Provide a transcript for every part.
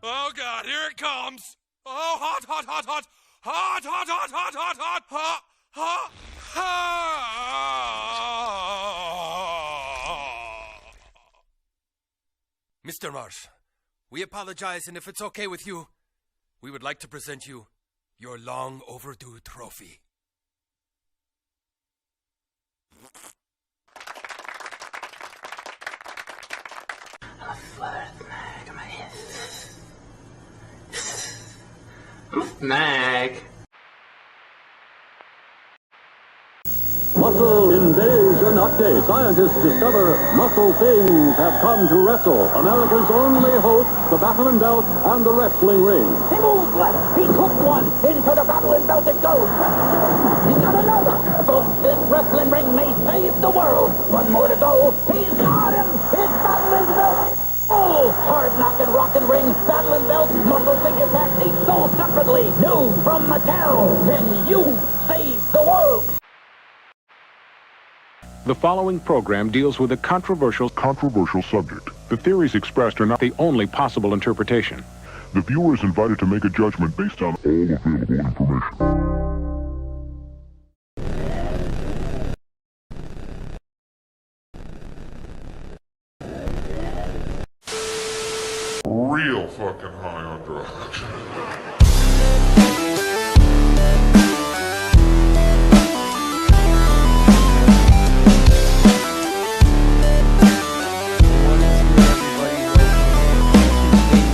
Oh God, here it comes. Oh, hot, hot, hot, hot. Hot, hot, hot, hot, hot, hot, hot, hot, hot. Mr. Marsh, we apologize, and if it's okay with you, we would like to present you your long overdue trophy. Mag. Muscle Invasion Update. Scientists discover muscle things have come to wrestle. America's only hope, the Battling Belt and the wrestling ring. He moves left. He took one. Into the Battling Belt it goes. He's got another. Folks, this wrestling ring may save the world. One more to go. He's got him. It's Battling Belt. Oh, hard-knocking rockin' ring, Battling Belt, muscle figure packs each sold separately. New from Mattel. Can you save the world? The following program deals with a controversial subject. The theories expressed are not the only possible interpretation. The viewer is invited to make a judgment based on all available information. Real fucking high on drugs.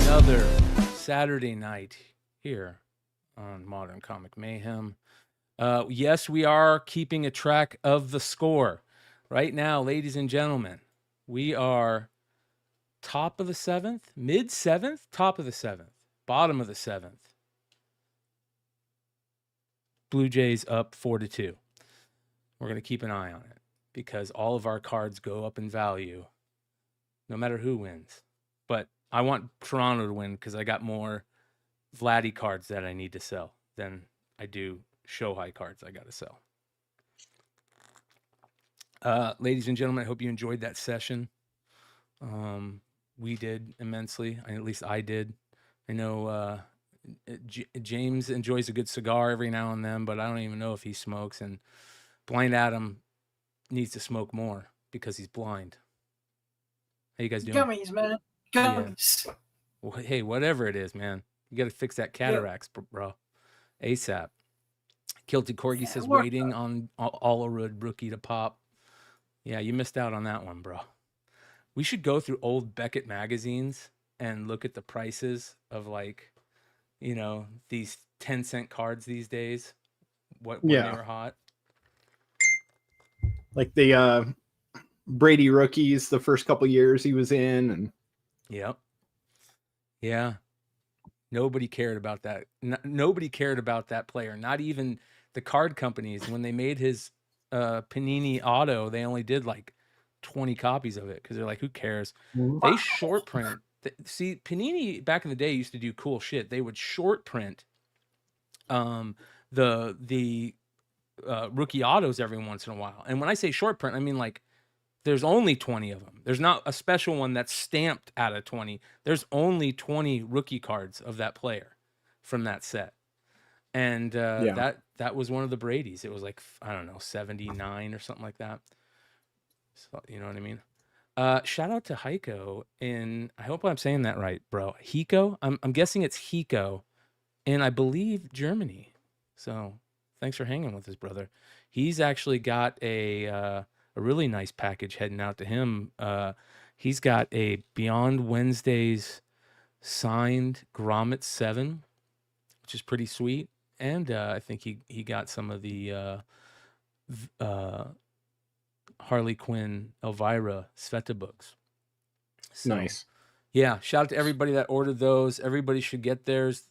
Another Saturday night here on Modern Comic Mayhem. Yes, we are keeping a track of the score. Right now, ladies and gentlemen, we are top of the seventh, mid-seventh, top of the seventh, bottom of the seventh. Blue Jays up 4-2. We're going to keep an eye on it because all of our cards go up in value no matter who wins. But I want Toronto to win because I got more Vladdy cards that I need to sell than I do Shohei cards I got to sell. Ladies and gentlemen, I hope you enjoyed that session. We did immensely. At least I did. I know James enjoys a good cigar every now and then, but I don't even know if he smokes. And Blind Adam needs to smoke more because he's blind. How you guys doing? Gummies, man. Gummies. Yeah. Well, hey, whatever it is, man. You got to fix that cataracts, bro. ASAP. Kilted Corgi says waiting on Allarud rookie to pop. Yeah, you missed out on that one, bro. We should go through old Beckett magazines and look at the prices of, like, you know, these 10-cent cards these days. When they were hot. Like the Brady rookies, the first couple years he was in. And Yep. Yeah. Nobody cared about that. Nobody cared about that player. Not even the card companies. When they made his Panini auto, they only did like 20 copies of it because they're like, who cares? They short print. See, Panini back in the day used to do cool shit. They would short print the rookie autos every once in a while. And when I say short print, I mean like there's only 20 of them. There's not a special one that's stamped out of 20. There's only 20 rookie cards of that player from that set. And that was one of the Brady's. It was like, I don't know, 79 or something like that. So, you know what I mean? Shout out to Heiko in, I hope I'm saying that right, bro. Hiko? I'm guessing it's Hiko in, I believe, Germany. So thanks for hanging with us, brother. He's actually got a really nice package heading out to him. He's got a Beyond Wednesdays signed Grommet 7, which is pretty sweet. And I think he got some of the Harley Quinn, Elvira, Sveta books. So, nice. Yeah, shout out to everybody that ordered those. Everybody should get theirs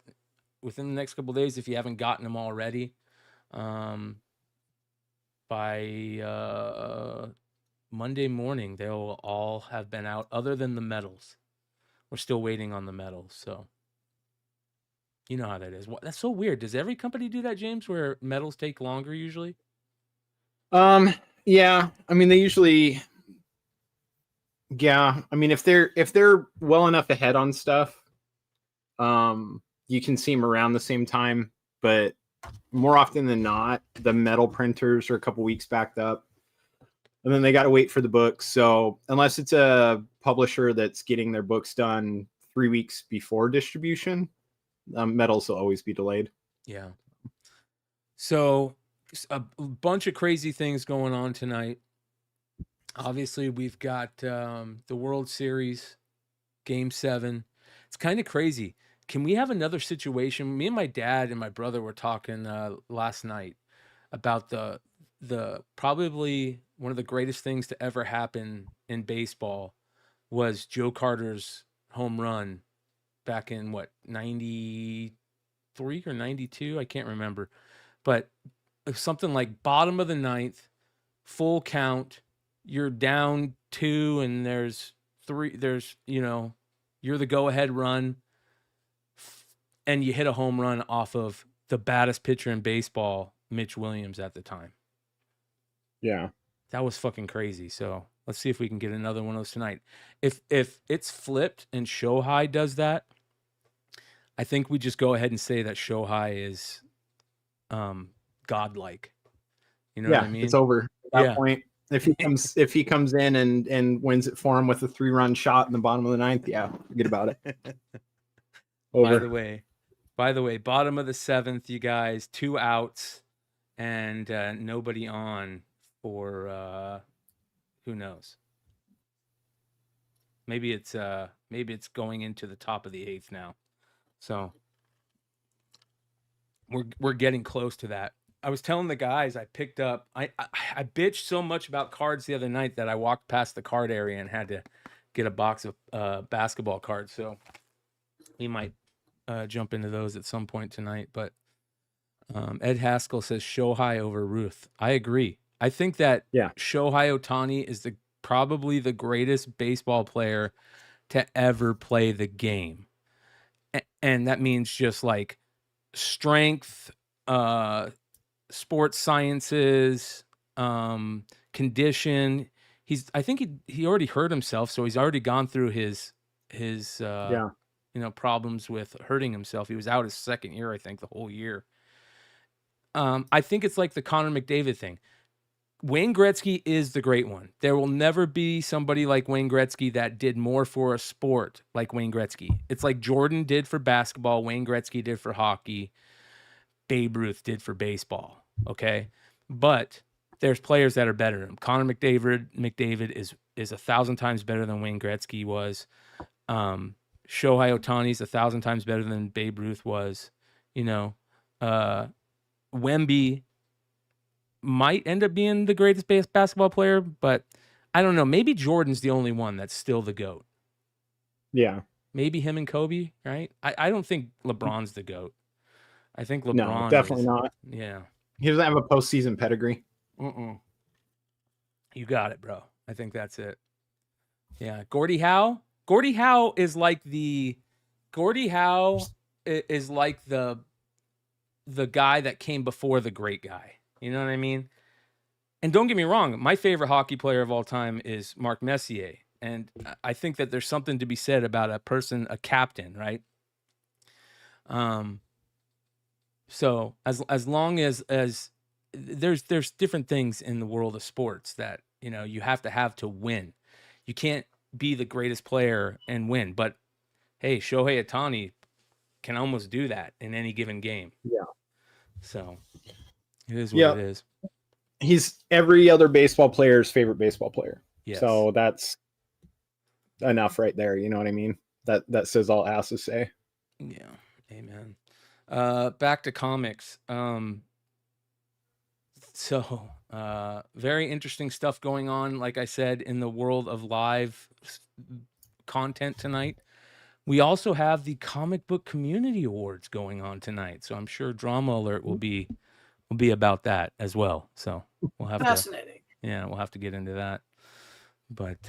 within the next couple of days if you haven't gotten them already. By Monday morning, they'll all have been out, other than the medals. We're still waiting on the medals, so you know how that is. That's so weird. Does every company do that, James, where medals take longer usually? Yeah. I mean, they usually. Yeah. I mean, if they're well enough ahead on stuff, You can see them around the same time, but more often than not, the metal printers are a couple weeks backed up. And then they got to wait for the books. So unless it's a publisher that's getting their books done 3 weeks before distribution, metals will always be delayed. Yeah. So a bunch of crazy things going on tonight. Obviously, we've got the World Series, Game 7. It's kind of crazy. Can we have another situation? Me and my dad and my brother were talking last night about the probably one of the greatest things to ever happen in baseball was Joe Carter's home run back in 93 or 92? I can't remember. But something like bottom of the ninth, full count, you're down 2 and there's 3, you're the go-ahead run, and you hit a home run off of the baddest pitcher in baseball, Mitch Williams at the time. Yeah. That was fucking crazy. So let's see if we can get another one of those tonight. If it's flipped and Shohei does that, I think we just go ahead and say that Shohei is godlike. You know what I mean? It's over at that point. If he comes in and wins it for him with a 3-run shot in the bottom of the ninth, forget about it. Over. By the way, bottom of the 7th, you guys, 2 outs and nobody on for who knows. Maybe it's going into the top of the 8th now. So we're getting close to that. I was telling the guys I picked up. I bitched so much about cards the other night that I walked past the card area and had to get a box of basketball cards. So we might jump into those at some point tonight. But Ed Haskell says Shohei over Ruth. I agree. I think that Shohei Ohtani is probably the greatest baseball player to ever play the game. And that means just like strength, sports sciences, condition. I think he already hurt himself, so he's already gone through his problems with hurting himself. He was out his second year, I think, the whole year. I think it's like the Connor McDavid thing. Wayne Gretzky is the great one. There will never be somebody like Wayne Gretzky that did more for a sport like Wayne Gretzky. It's like Jordan did for basketball, Wayne Gretzky did for hockey, Babe Ruth did for baseball, okay? But there's players that are better than him. Connor McDavid is 1,000 times better than Wayne Gretzky was. Shohei Ohtani's 1,000 times better than Babe Ruth was. Wemby might end up being the greatest basketball player, but I don't know. Maybe Jordan's the only one that's still the GOAT. Yeah. Maybe him and Kobe, right? I don't think LeBron's the GOAT. I think LeBron. No, definitely not. Yeah. He doesn't have a postseason pedigree. You got it, bro. I think that's it. Yeah. Gordie Howe. Gordie Howe is like the guy that came before the great guy. You know what I mean? And don't get me wrong, my favorite hockey player of all time is Marc Messier. And I think that there's something to be said about a captain, right? So as long as there's different things in the world of sports that, you have to win. You can't be the greatest player and win. But hey, Shohei Ohtani can almost do that in any given game. Yeah. So it is what it is. He's every other baseball player's favorite baseball player. Yes. So that's enough right there. You know what I mean? That says all I have to say. Yeah. Amen. Back to comics. Very interesting stuff going on, like I said, in the world of live content tonight. We also have the Comic Book Community Awards going on tonight, so I'm sure Drama Alert will be about that as well. So we'll have fascinating. We'll have to get into that. But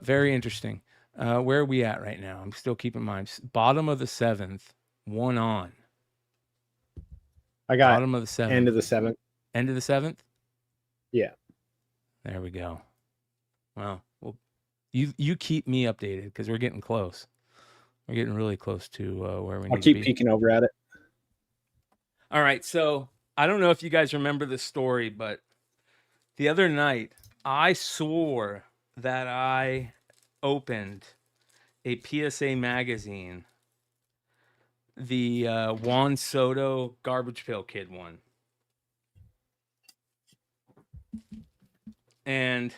very interesting. Where are we at right now? I'm still keeping mine. Bottom of the 7th, 1 on. I got bottom of the 7th. End of the 7th. End of the 7th? Yeah. There we go. Well, you keep me updated because we're getting close. We're getting really close to where we I'll need keep to be. peeking over at it. All right, so I don't know if you guys remember this story, but the other night I swore that I opened a PSA magazine, the Juan Soto Garbage Pail Kid one. And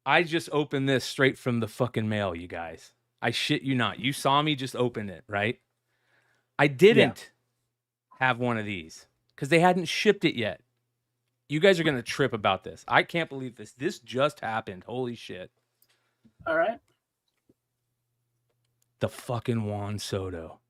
I just opened this straight from the fucking mail, you guys. I shit you not. You saw me just open it, right? I didn't have one of these because they hadn't shipped it yet. You guys are going to trip about this. I can't believe this. This just happened. Holy shit. All right. The fucking Juan Soto.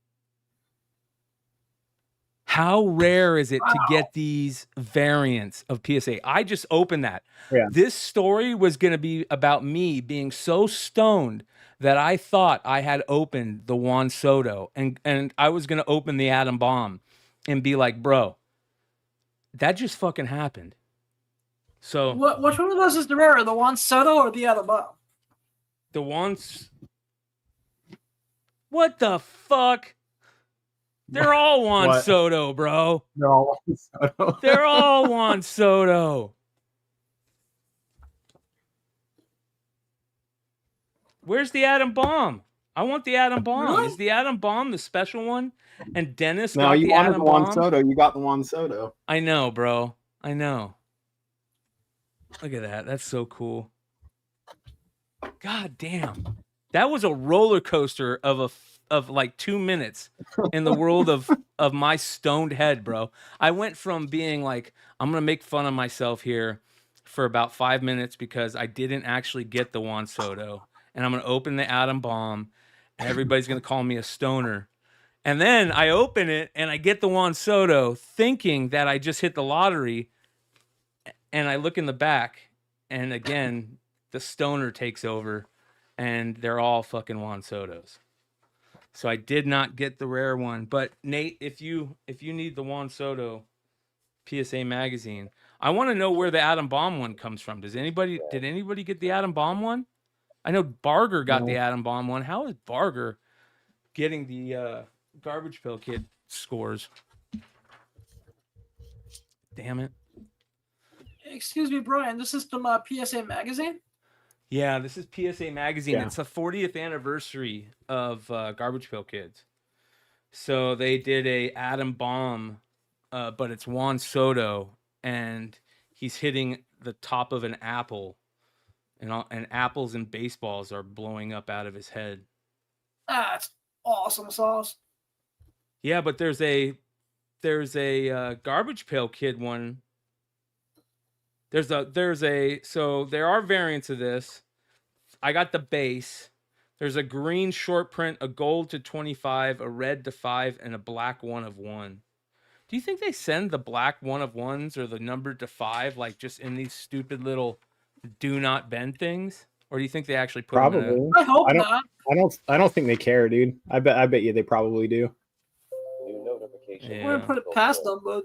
How rare is it to get these variants of PSA? I just opened that. Yeah. This story was going to be about me being so stoned that I thought I had opened the Juan Soto, and I was going to open the Atom Bomb and be like, bro, that just fucking happened. So Which one of those is the rarer, the Juan Soto or the Atom Bomb? the ones. What the fuck? They're all Juan What? Soto, bro. They're all Juan Soto. They're all Juan Soto. Where's the Atom Bomb? I want the Atom Bomb. Really? Is the Atom Bomb the special one? And Dennis No, got you the wanted Atom the Juan Bomb? Soto. You got the Juan Soto. I know, bro. I know. Look at that. That's so cool. God damn. That was a roller coaster of like 2 minutes in the world of my stoned head, bro. I went from being like, I'm going to make fun of myself here for about 5 minutes because I didn't actually get the Juan Soto. And I'm going to open the Atom Bomb and everybody's going to call me a stoner. And then I open it and I get the Juan Soto thinking that I just hit the lottery. And I look in the back and again, the stoner takes over and they're all fucking Juan Sotos. So I did not get the rare one. But Nate, if you need the Juan Soto PSA magazine, I want to know where the Atom Bomb one comes from. Did anybody get the Atom Bomb one? I know Barger got the Atom Bomb one. How is Barger getting the Garbage Pail Kid scores? Damn it. Excuse me, Brian. This is from PSA Magazine? Yeah, this is PSA Magazine. Yeah. It's the 40th anniversary of Garbage Pail Kids. So they did a Atom Bomb, but it's Juan Soto, and he's hitting the top of an apple, and apples and baseballs are blowing up out of his head. That's awesome sauce. Yeah, but there's a Garbage Pail Kid one. So there are variants of this. I got the base. There's a green short print, a gold to 25, a red to 5, and a black 1 of 1. Do you think they send the black 1 of 1s or the number to 5 like just in these stupid little do not bend things? Or do you think they actually put them in Probably. I hope I don't- not. I don't think they care, dude. I bet you they probably do. Yeah. I wouldn't put it past them, but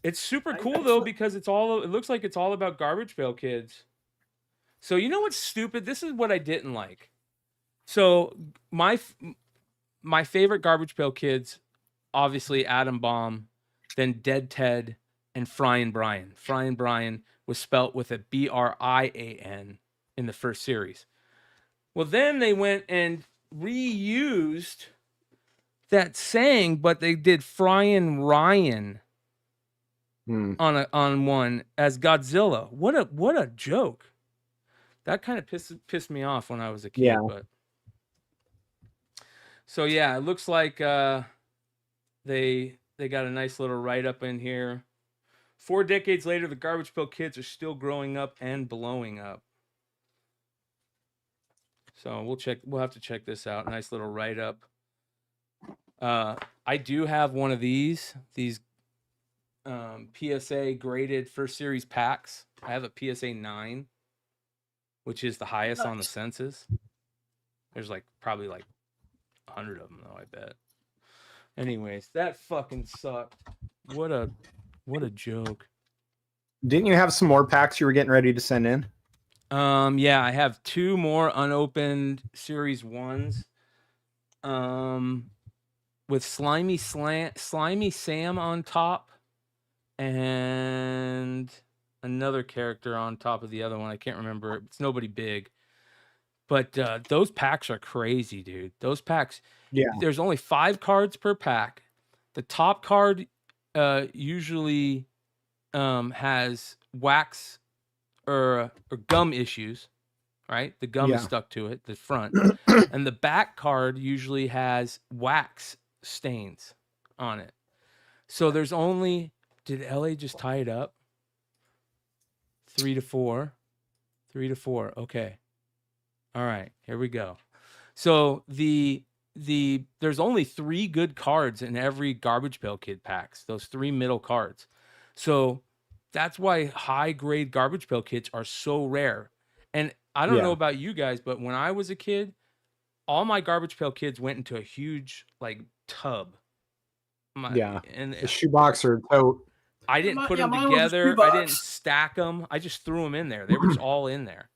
It's super cool though because it looks like it's all about Garbage Pail Kids. So you know what's stupid? This is what I didn't like. So my favorite Garbage Pail Kids, obviously Atom Bomb, then Dead Ted, and Bryan. Bryan was spelt with a Brian in the first series. Well, then they went and reused that saying, but they did Ryan on one as Godzilla. What a joke. That kind of pissed me off when I was a kid. Yeah. But so yeah, it looks like they got a nice little write up in here. 4 decades later, the Garbage Pail Kids are still growing up and blowing up. So we'll have to check this out. Nice little write up. I do have one of these PSA graded first series packs. I have a PSA 9, which is the highest on the census. There's probably 100 of them though, I bet. Anyways, that fucking sucked. What a joke. Didn't you have some more packs you were getting ready to send in? Yeah, I have 2 more unopened series 1s. with Slimy Sam on top, and another character on top of the other one. I can't remember. It's nobody big. But those packs are crazy, dude. Those packs, there's only 5 cards per pack. The top card usually has wax or gum issues, right? The gum is stuck to it, the front. And the back card usually has wax stains on it. So there's only, did LA just tie it up? 3 to 4. 3 to 4. Okay. All right, here we go. So there's only 3 good cards in every Garbage Pail Kid packs. Those 3 middle cards. So that's why high grade Garbage Pail Kids are so rare. And I don't know about you guys, but when I was a kid, all my Garbage Pail Kids went into a huge like tub. And the shoebox or tote. I didn't put them together. I didn't stack them. I just threw them in there. They were just all in there.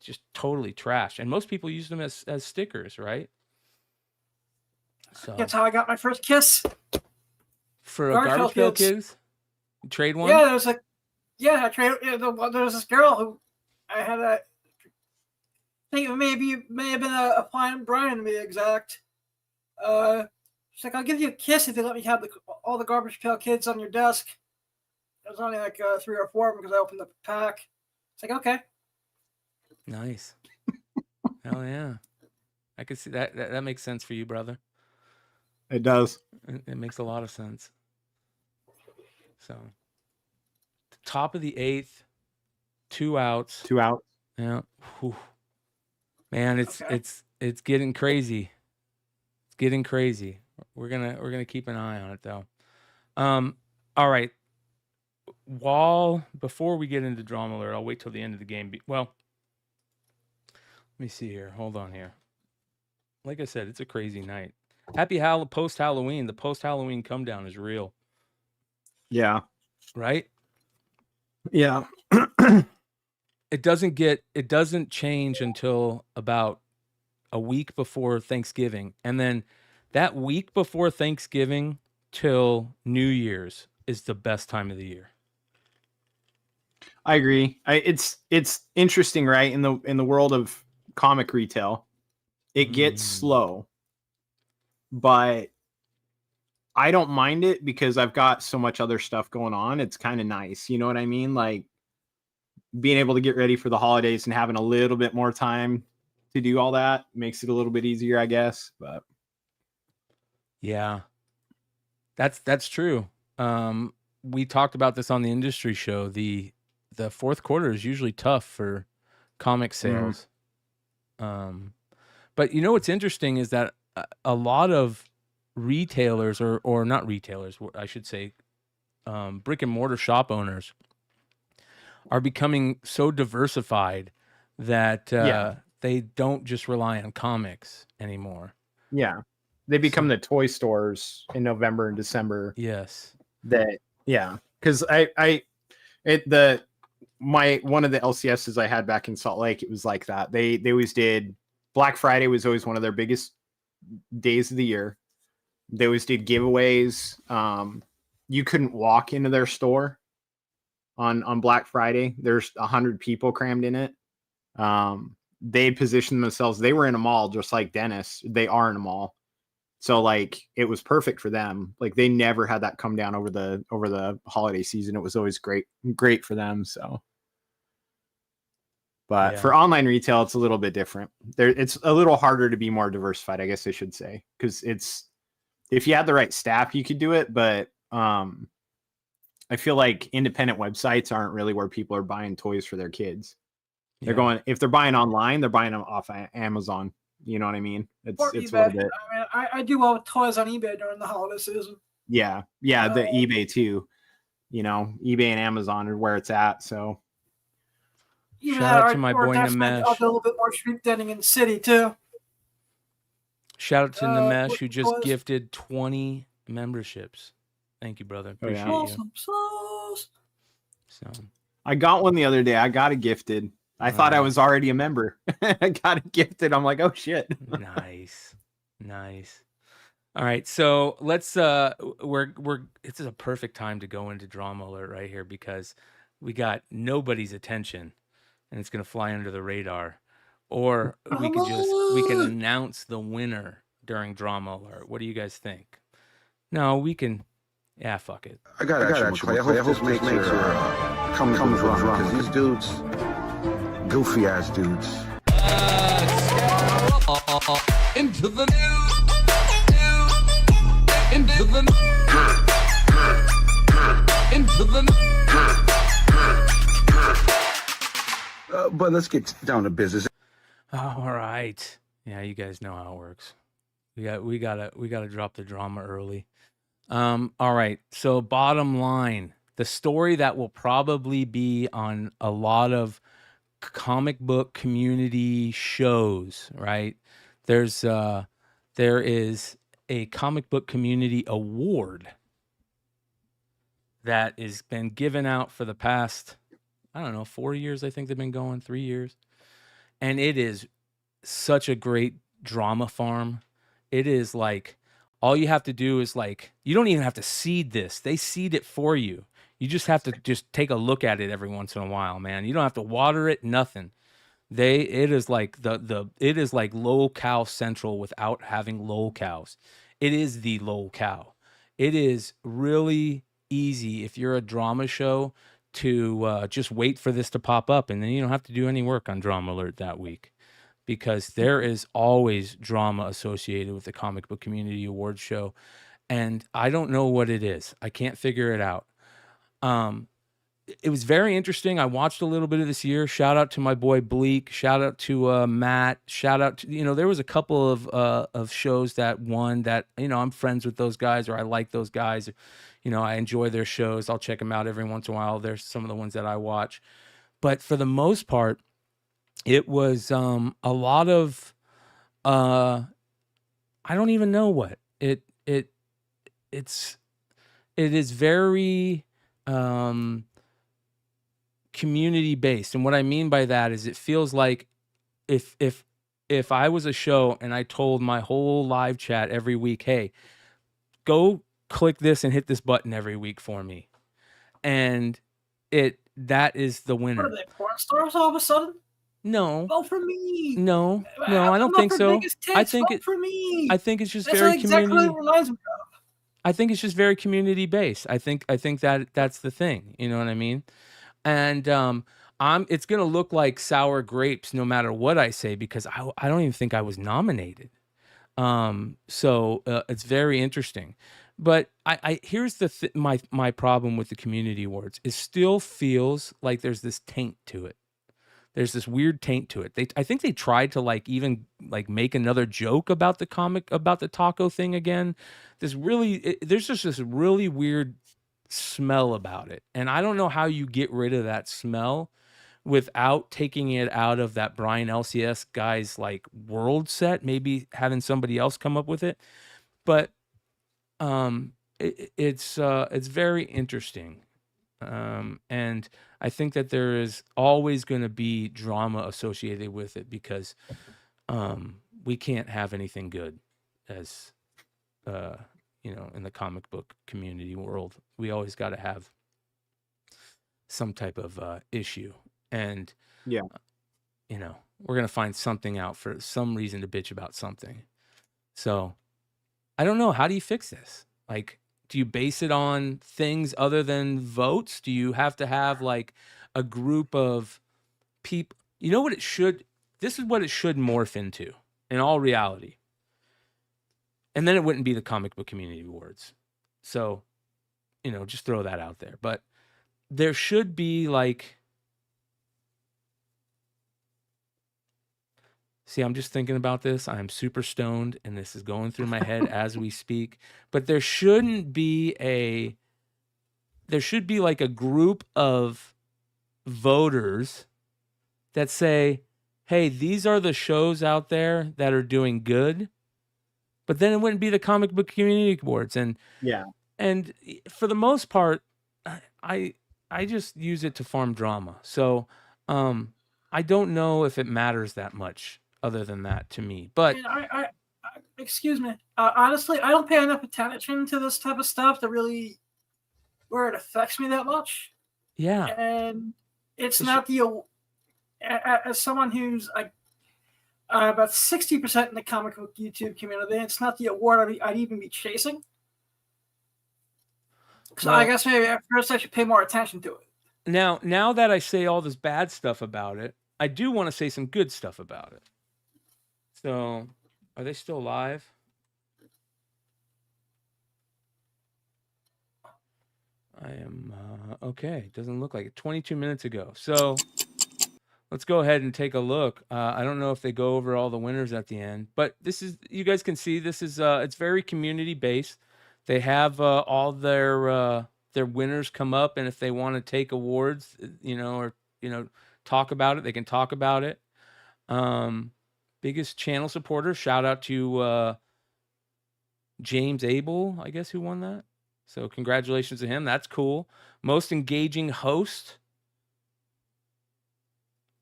Just totally trash. And most people use them as stickers, right? So that's how I got my first kiss. For a Garbage Pail Kids? Trade one? Yeah, there's like, I trade. There was this girl who I had I think it may have been a Bryan to be exact. She's like, I'll give you a kiss if you let me have all the Garbage Pail Kids on your desk. There was only like 3 or 4 because I opened up the pack. It's like, okay. Nice. Hell yeah. I could see that. That makes sense for you, brother. It does. It makes a lot of sense. So, top of the 8th, 2 outs. 2 outs. Yeah. Whew. Man, it's getting crazy. It's getting crazy. We're gonna keep an eye on it though. All right. Before we get into Drama Alert, I'll wait till the end of the game. Well, let me see here. Hold on here. Like I said, it's a crazy night. Happy post-Halloween. The post-Halloween come down is real. Yeah. Right? Yeah. It doesn't change until about a week before Thanksgiving. And then that week before Thanksgiving till New Year's is the best time of the year. I agree. It's interesting, right? In the world of comic retail, it gets slow, but I don't mind it because I've got so much other stuff going on. It's kind of nice. You know what I mean? Like being able to get ready for the holidays and having a little bit more time to do all that makes it a little bit easier, I guess. But yeah, that's true. We talked about this on the industry show. The fourth quarter is usually tough for comic sales. But you know what's interesting is that a lot of retailers or not retailers, I should say, brick and mortar shop owners are becoming so diversified that they don't just rely on comics anymore. Yeah. They become the toy stores in November and December. Yes. Because one of the LCSs I had back in Salt Lake, it was like that. They always did. Black Friday was always one of their biggest days of the year. They always did giveaways. You couldn't walk into their store on Black Friday. There's 100 people crammed in it. They positioned themselves. They were in a mall just like Dennis. They are in a mall. So like it was perfect for them. Like they never had that come down over the holiday season. It was always great for them. So, but for online retail, it's a little bit different. It's a little harder to be more diversified, I guess I should say, because if you had the right staff, you could do it. But I feel like independent websites aren't really where people are buying toys for their kids. They're going, if they're buying online, they're buying them off Amazon. You know what I mean? It's a little bit. I mean, I do well with toys on eBay during the holiday season. Yeah, the eBay too. You know, eBay and Amazon are where it's at. So, shout out to my boy Namesh. I'll do a little bit more street vending in the city too. Shout out to Namesh who just gifted 20 memberships. Thank you, brother. Appreciate you. So, I got one the other day. I got it gifted. I thought I was already a member. I got it gifted. I'm like, oh shit. Nice. Nice. All right, so let's it's a perfect time to go into drama alert right here because we got nobody's attention and it's gonna fly under the radar. Or we can announce the winner during drama alert. What do you guys think? No, we can. Yeah, fuck it. I got you, Clay. I hope this makes your come drunk because these dudes, goofy ass dudes. Into the news. Into the But let's get down to business. All right. Yeah, you guys know how it works. We gotta drop the drama early. All right. So bottom line, the story that will probably be on a lot of comic book community shows, right? There is a comic book community award that has been given out for the past, I don't know, 4 years. I think they've been going 3 years. And it is such a great drama farm. It is like, all you have to do is like, you don't even have to seed this. They seed it for you. You just have to just take a look at it every once in a while, man. You don't have to water it, nothing. It is like it is like low cow central without having low cows. It is the low cow. It is really easy if you're a drama show to just wait for this to pop up, and then you don't have to do any work on Drama Alert that week, because there is always drama associated with the Comic Book Community Awards show, and I don't know what it is. I can't figure it out. It was very interesting. I watched a little bit of this year. Shout out to my boy Bleak. Shout out to Matt. Shout out to, there was a couple of shows that won that, I'm friends with those guys, or I like those guys. I enjoy their shows. I'll check them out every once in a while. There's some of the ones that I watch. But for the most part, it was a lot of, I don't even know what. It is very community based, and what I mean by that is it feels like if I was a show and I told my whole live chat every week, hey, go click this and hit this button every week for me, and that is the winner. What are they, porn stars all of a sudden? No. Vote for me. No, I don't think so. I think for me. I think it's just That's very exactly community. what it reminds me of. I think it's just very community based. I think that's the thing. You know what I mean? And it's gonna look like sour grapes no matter what I say, because I don't even think I was nominated. So it's very interesting. But here's my problem with the community awards. It still feels like there's this taint to it. There's this weird taint to it. I think they tried to even make another joke about the taco thing again. There's just this really weird smell about it, and I don't know how you get rid of that smell without taking it out of that Bryan LCS guy's world set. Maybe having somebody else come up with it, but it's very interesting. And I think that there is always going to be drama associated with it, because we can't have anything good as in the comic book community world. We always got to have some type of issue, and yeah, we're going to find something out for some reason to bitch about something. So I don't know, how do you fix this? Do you base it on things other than votes? Do you have to have a group of people? You know what it should? This is what it should morph into in all reality. And then it wouldn't be the Comic Book Community Awards. So, just throw that out there. But there should be see, I'm just thinking about this. I'm super stoned, and this is going through my head as we speak. But there should be a group of voters that say, hey, these are the shows out there that are doing good. But then it wouldn't be the Comic Book Community Awards. And yeah. And for the most part, I just use it to farm drama. So I don't know if it matters that much other than that to me. But excuse me. Honestly, I don't pay enough attention to this type of stuff to really where it affects me that much. Yeah. And it's not the as someone who's about 60% in the comic book YouTube community, it's not the award I'd even be chasing. So I guess maybe at first I should pay more attention to it. Now that I say all this bad stuff about it, I do want to say some good stuff about it. So, are they still live? I am, okay. Doesn't look like it. 22 minutes ago. So, let's go ahead and take a look. I don't know if they go over all the winners at the end, but this is, you guys can see, this is, it's very community based. They have all their winners come up, and if they want to take awards, or talk about it, they can talk about it. Biggest channel supporter, shout out to James Abel, I guess, who won that. So congratulations to him. That's cool. Most engaging host.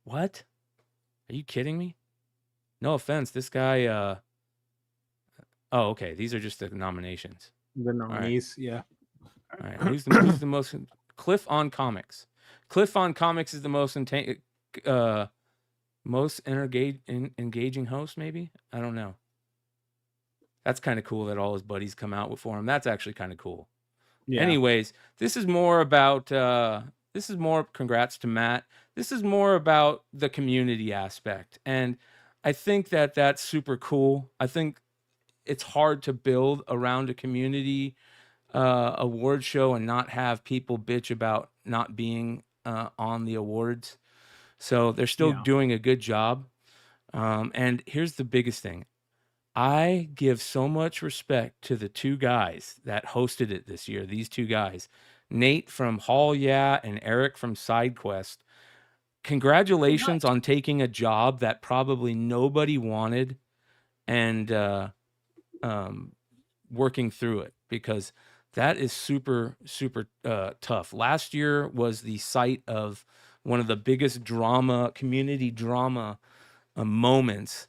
What? Are you kidding me? No offense. This guy. Oh, okay. These are just the nominations. The nominees, yeah. All right. Who's the most? Cliff on Comics. Cliff on Comics is the most engaging host, maybe? I don't know. That's kind of cool that all his buddies come out for him. That's actually kind of cool. Yeah. Anyways, this is more about, congrats to Matt. This is more about the community aspect. And I think that that's super cool. I think it's hard to build around a community award show and not have people bitch about not being on the awards. So they're still doing a good job. And here's the biggest thing. I give so much respect to the two guys that hosted it this year. These two guys, Nate from Haul Yeah and Eric from SideQuest. Congratulations on taking a job that probably nobody wanted and working through it, because that is super, super tough. Last year was the site of one of the biggest community drama moments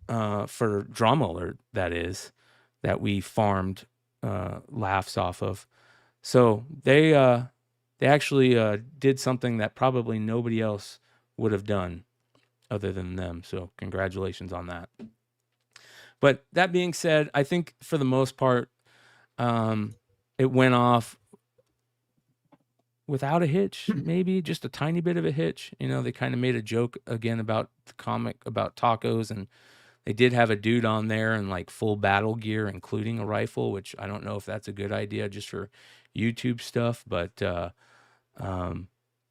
for Drama Alert, that we farmed laughs off of. So they actually did something that probably nobody else would have done other than them. So congratulations on that. But that being said, I think for the most part, it went off without a hitch, maybe just a tiny bit of a hitch. They kind of made a joke again about the comic about tacos, and they did have a dude on there in like full battle gear, including a rifle, which I don't know if that's a good idea just for YouTube stuff, but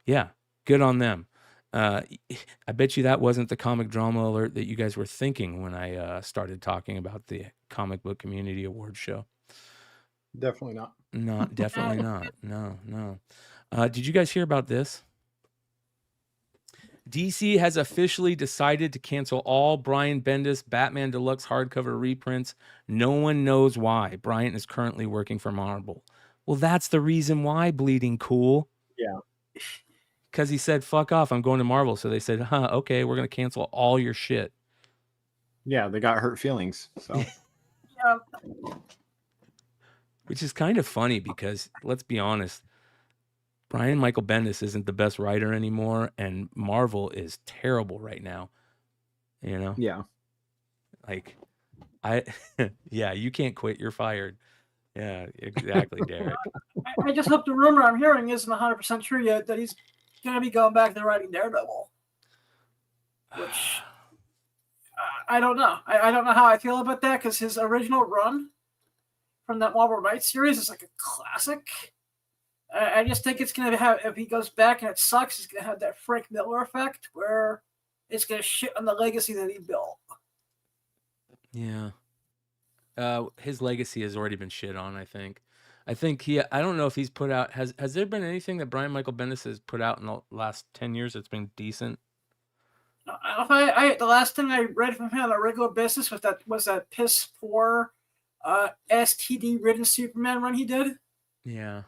yeah, good on them. I bet you that wasn't the comic drama alert that you guys were thinking when I started talking about the comic book community awards show. Definitely not. No, definitely not. No. Did you guys hear about this? DC has officially decided to cancel all Bryan Bendis Batman Deluxe hardcover reprints. No one knows why. Bryan is currently working for Marvel. Well, that's the reason why, Bleeding Cool. Yeah. Because he said, fuck off, I'm going to Marvel. So they said, okay, we're going to cancel all your shit. Yeah, they got hurt feelings. So. Yeah. Which is kind of funny because, let's be honest, Brian Michael Bendis isn't the best writer anymore, and Marvel is terrible right now. Yeah. Like, yeah, you can't quit. You're fired. Yeah, exactly, Derek. I just hope the rumor I'm hearing isn't 100% true yet that he's going to be going back to writing Daredevil. Which, I don't know. I don't know how I feel about that, because his original run from that Marvel Knights series is like a classic. I just think it's going to have, if he goes back and it sucks, it's going to have that Frank Miller effect where it's going to shit on the legacy that he built. Yeah. His legacy has already been shit on, I think. I don't know if he's put out, has there been anything that Brian Michael Bendis has put out in the last 10 years that's been decent? The last thing I read from him on a regular basis was that piss poor STD ridden Superman run he did. Yeah.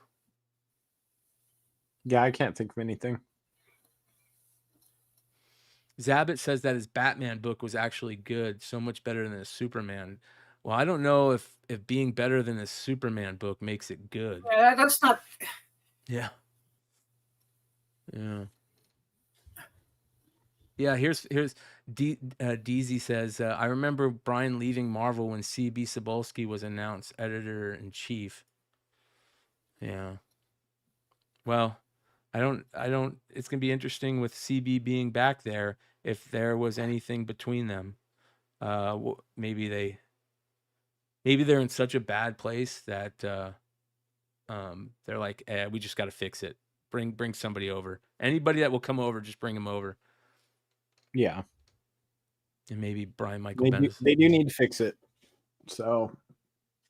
Yeah, I can't think of anything. Zabit says that his Batman book was actually good, so much better than his Superman. Well, I don't know if being better than his Superman book makes it good. Yeah, that's not. Yeah. Yeah. Yeah, here's DZ says, I remember Bryan leaving Marvel when C.B. Cebulski was announced editor-in-chief. Yeah. Well, I don't it's going to be interesting with CB being back there if there was anything between them. Maybe they're in such a bad place that they're like, we just got to fix it. Bring somebody over. Anybody that will come over, just bring them over. Yeah. And maybe Brian Michael Bendis. They do need to fix it. So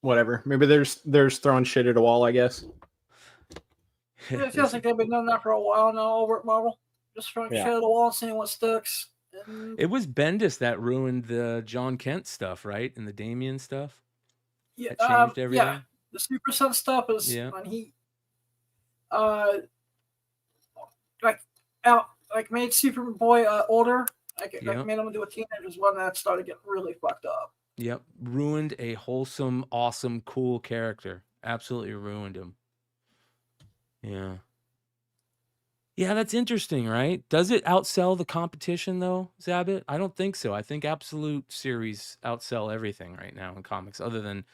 whatever. Maybe there's throwing shit at a wall, I guess. It feels like they've been doing that for a while now over at Marvel. Just throwing shit at the wall and seeing what sticks. And... It was Bendis that ruined the John Kent stuff, right? And the Damian stuff. Yeah, that changed everything. Yeah, the Super Son stuff is when he made Superboy older. Like made him do a teenager's one that started getting really fucked up. Yep, ruined a wholesome, awesome, cool character. Absolutely ruined him. Yeah. Yeah, that's interesting, right? Does it outsell the competition, though, Zabit? I don't think so. I think Absolute series outsell everything right now in comics, other than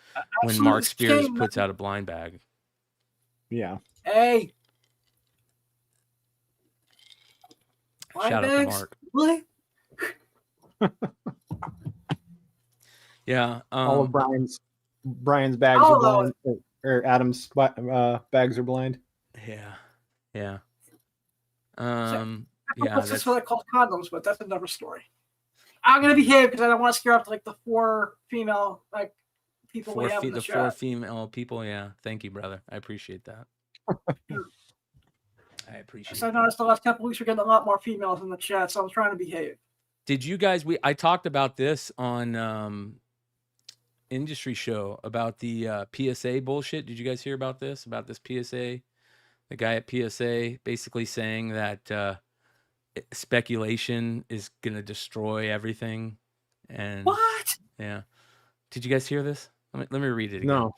when Mark Spears puts out a blind bag. Yeah. Hey. Shout out to Mark. Really? Yeah. All of Brian's bags are blind, or Adam's bags are blind. Yeah. Yeah. That's what I call condoms, but that's another story. I'm gonna behave because I don't want to scare up like the 4 female people we have in the chat. 4 female people. Yeah, thank you, brother. I appreciate that. I appreciate. So I noticed the last couple weeks we're getting a lot more females in the chat, so I'm trying to behave. Did you guys? I talked about this on Industry Show about the PSA bullshit. Did you guys hear about this? About this PSA? The guy at PSA basically saying that speculation is going to destroy everything. And what? Yeah. Did you guys hear this? Let me read it again. No.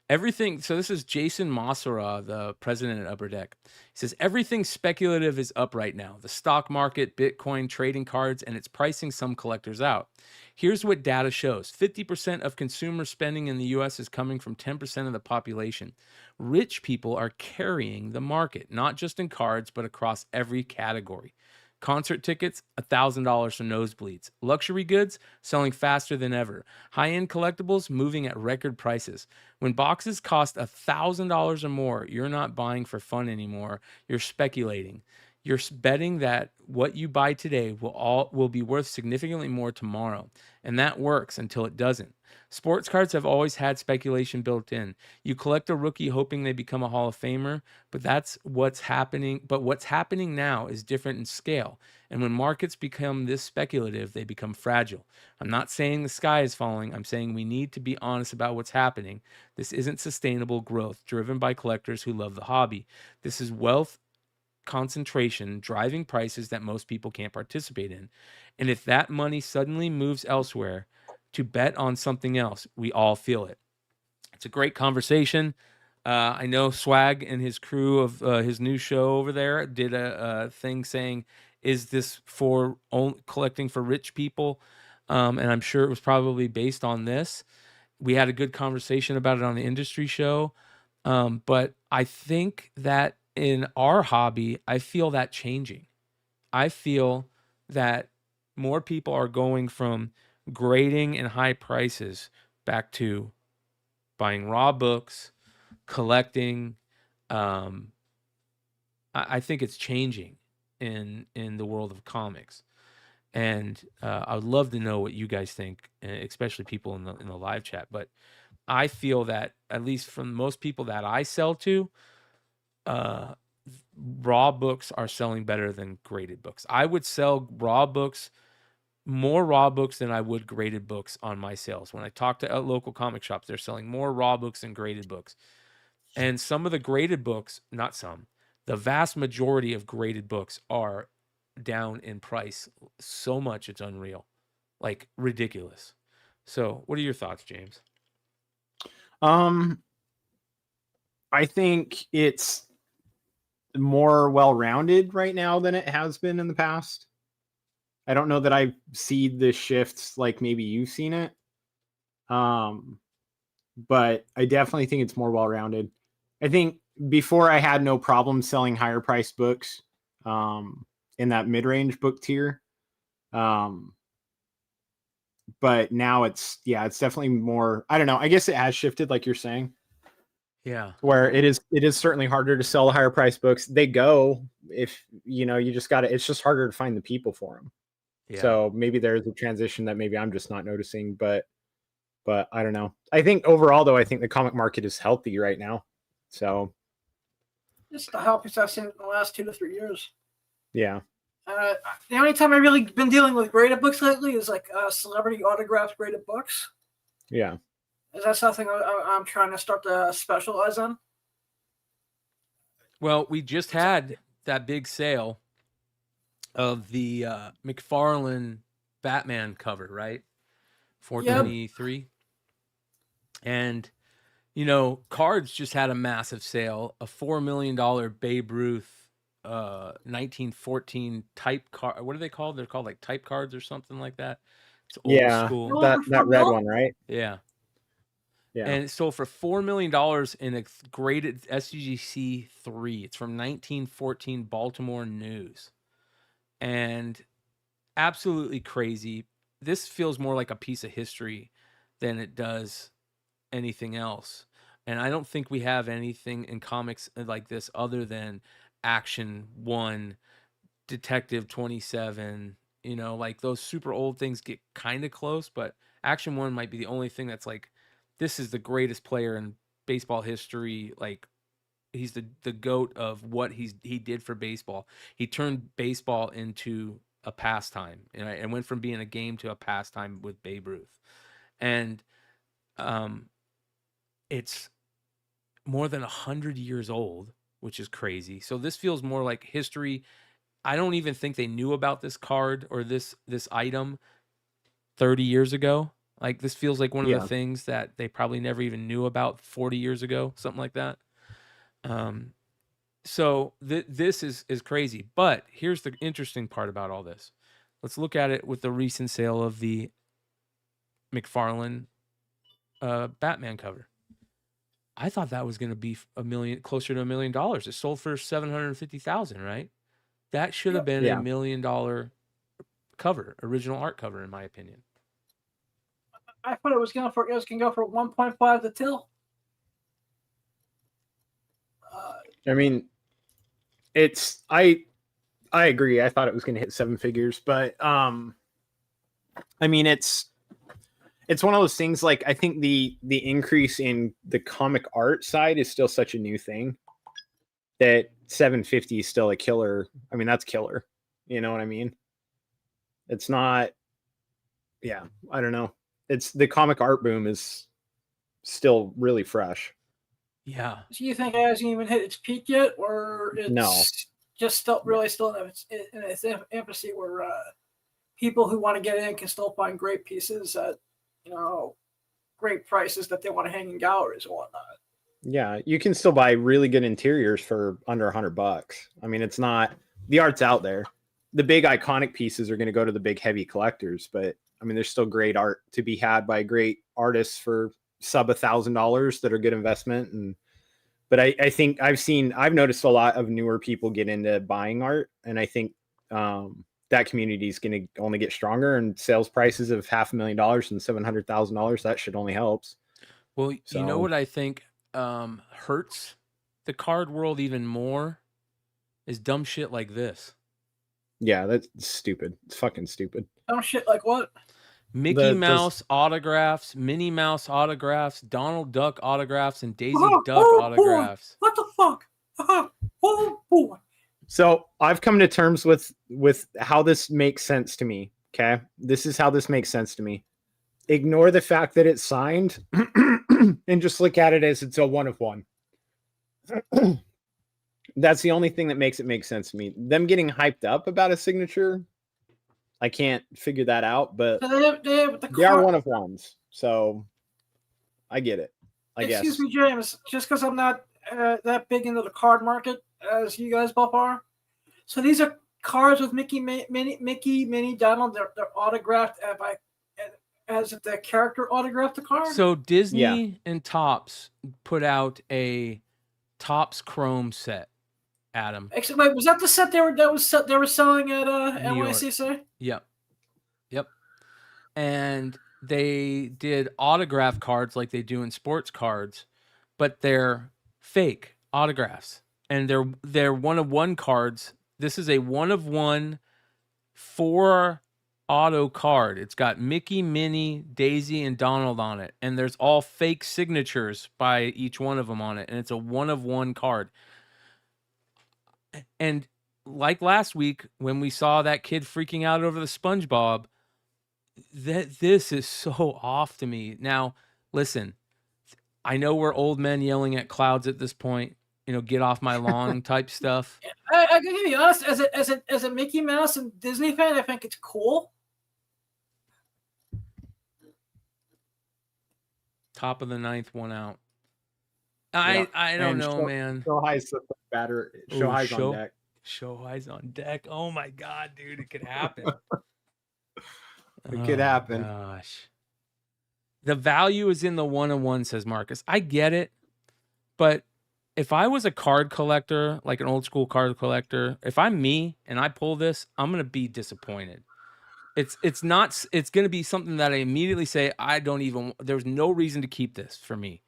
Everything. So this is Jason Masura, the president at Upper Deck. He says, everything speculative is up right now. The stock market, Bitcoin, trading cards, and it's pricing some collectors out. Here's what data shows. 50% of consumer spending in the U.S. is coming from 10% of the population. Rich people are carrying the market, not just in cards, but across every category. Concert tickets, $1,000 for nosebleeds. Luxury goods, selling faster than ever. High-end collectibles, moving at record prices. When boxes cost $1,000 or more, you're not buying for fun anymore. You're speculating. You're betting that what you buy today will be worth significantly more tomorrow. And that works until it doesn't. Sports cards have always had speculation built in. You collect a rookie hoping they become a Hall of Famer, but that's what's happening. But what's happening now is different in scale. And when markets become this speculative, they become fragile. I'm not saying the sky is falling. I'm saying we need to be honest about what's happening. This isn't sustainable growth driven by collectors who love the hobby. This is wealth concentration driving prices that most people can't participate in. And if that money suddenly moves elsewhere to bet on something else, we all feel it. It's a great conversation. I know Swag and his crew of his new show over there did a thing saying, is this for collecting for rich people? And I'm sure it was probably based on this. We had a good conversation about it on the Industry Show. But I think that in our hobby, I feel that changing. I feel that more people are going from grading and high prices back to buying raw books, collecting. I think it's changing in the world of comics. And I would love to know what you guys think, especially people in the live chat. But I feel that, at least from most people that I sell to, raw books are selling better than graded books. I would sell more raw books than I would graded books on my sales. When I talk to local comic shops, they're selling more raw books than graded books. And some of the graded books, not some, the vast majority of graded books are down in price so much it's unreal, like ridiculous. So what are your thoughts, James? I think it's more well-rounded right now than it has been in the past. I don't know that I see the shifts like maybe you've seen it. But I definitely think it's more well-rounded. I think before I had no problem selling higher priced books in that mid-range book tier. But now it's definitely more, I don't know. I guess it has shifted like you're saying. Yeah. Where it is certainly harder to sell the higher priced books. They go if you just got to, it's just harder to find the people for them. Yeah. So maybe there's a transition that maybe I'm just not noticing, but I don't know. I think overall though, I think the comic market is healthy right now. So just the healthiest I've seen in the last 2 to 3 years. Yeah. The only time I've really been dealing with graded books lately is like celebrity autographed graded books. Yeah. Is that something I'm trying to start to specialize in? Well, we just had that big sale of the McFarlane Batman cover, right? $423. Yep. And, Cards just had a massive sale, a $4 million Babe Ruth 1914 type card. What are they called? They're called like type cards or something like that. It's old school. That red one, right? Yeah. Yeah. And it sold for $4 million in a graded SGC 3. It's from 1914 Baltimore News. And absolutely crazy. This feels more like a piece of history than it does anything else. And I don't think we have anything in comics like this other than Action 1, Detective 27. Like those super old things get kind of close, but Action 1 might be the only thing that's like, this is the greatest player in baseball history. Like, he's the GOAT of what he did for baseball. He turned baseball into a pastime, and went from being a game to a pastime with Babe Ruth. And it's more than 100 years old, which is crazy. So this feels more like history. I don't even think they knew about this card or this item 30 years ago. Like, this feels like one of the things that they probably never even knew about 40 years ago, something like that. So this is crazy. But here's the interesting part about all this. Let's look at it with the recent sale of the McFarlane Batman cover. I thought that was going to be closer to $1 million. It sold for $750,000, right? That should have been $1 million cover, original art cover, in my opinion. I thought it was going to go for 1.5 to 2. I mean, I agree. I thought it was going to hit 7 figures, but I mean, it's one of those things. Like, I think the increase in the comic art side is still such a new thing that 750 is still a killer. I mean, that's killer. You know what I mean? It's not. Yeah, I don't know. It's the comic art boom is still really fresh. Yeah. Do you think it hasn't even hit its peak yet, or it's just still in its infancy, where people who want to get in can still find great pieces at great prices that they want to hang in galleries and whatnot? Yeah, you can still buy really good interiors for under $100. I mean, it's not, the art's out there. The big iconic pieces are going to go to the big heavy collectors, but I mean, there's still great art to be had by great artists for sub $1,000 that are good investment. But I think I've noticed a lot of newer people get into buying art, and I think that community is going to only get stronger, and sales prices of $500,000 and $700,000, that should only helps. Well, you know what I think hurts the card world even more is dumb shit like this. Yeah, that's stupid. It's fucking stupid. Dumb shit like what? Mickey Mouse autographs, Minnie Mouse autographs, Donald Duck autographs, and Daisy Duck autographs. Boy. What the fuck? Oh boy. So I've come to terms with how this makes sense to me. Okay, this is how this makes sense to me. Ignore the fact that it's signed, and just look at it as it's a 1 of 1. That's the only thing that makes it make sense to me. Them getting hyped up about a signature, I can't figure that out, but So they are one of ones, so I get it. I guess. Excuse me, James. Just because I'm not that big into the card market as you guys both are, so these are cards with Mickey, Minnie, Donald. They're autographed as if the character autographed the card. So Disney and Topps put out a Topps Chrome set. Adam. Actually, wait, was that the set they were selling at NYCC? Yep. And they did autograph cards like they do in sports cards, but they're fake autographs, and they're one-of-one cards. This is a one-of-one 4 auto card. It's got Mickey, Minnie, Daisy, and Donald on it, and there's all fake signatures by each one of them on it, and it's a one-of-one card. And like last week when we saw that kid freaking out over the SpongeBob, this is so off to me. Now, listen, I know we're old men yelling at clouds at this point, get off my lawn type stuff. I gotta be honest, as a Mickey Mouse and Disney fan, I think it's cool. Top of the 9th, one out. I don't know, man. Show High's batter. Show High's on deck. Show High's on deck. Oh my god, dude, it could happen. It could happen. Gosh. The value is in the one-on-one, says Marcus. I get it, but if I was a card collector, like an old school card collector, if I'm me and I pull this, I'm gonna be disappointed. It's going to be something that I immediately say, there's no reason to keep this for me.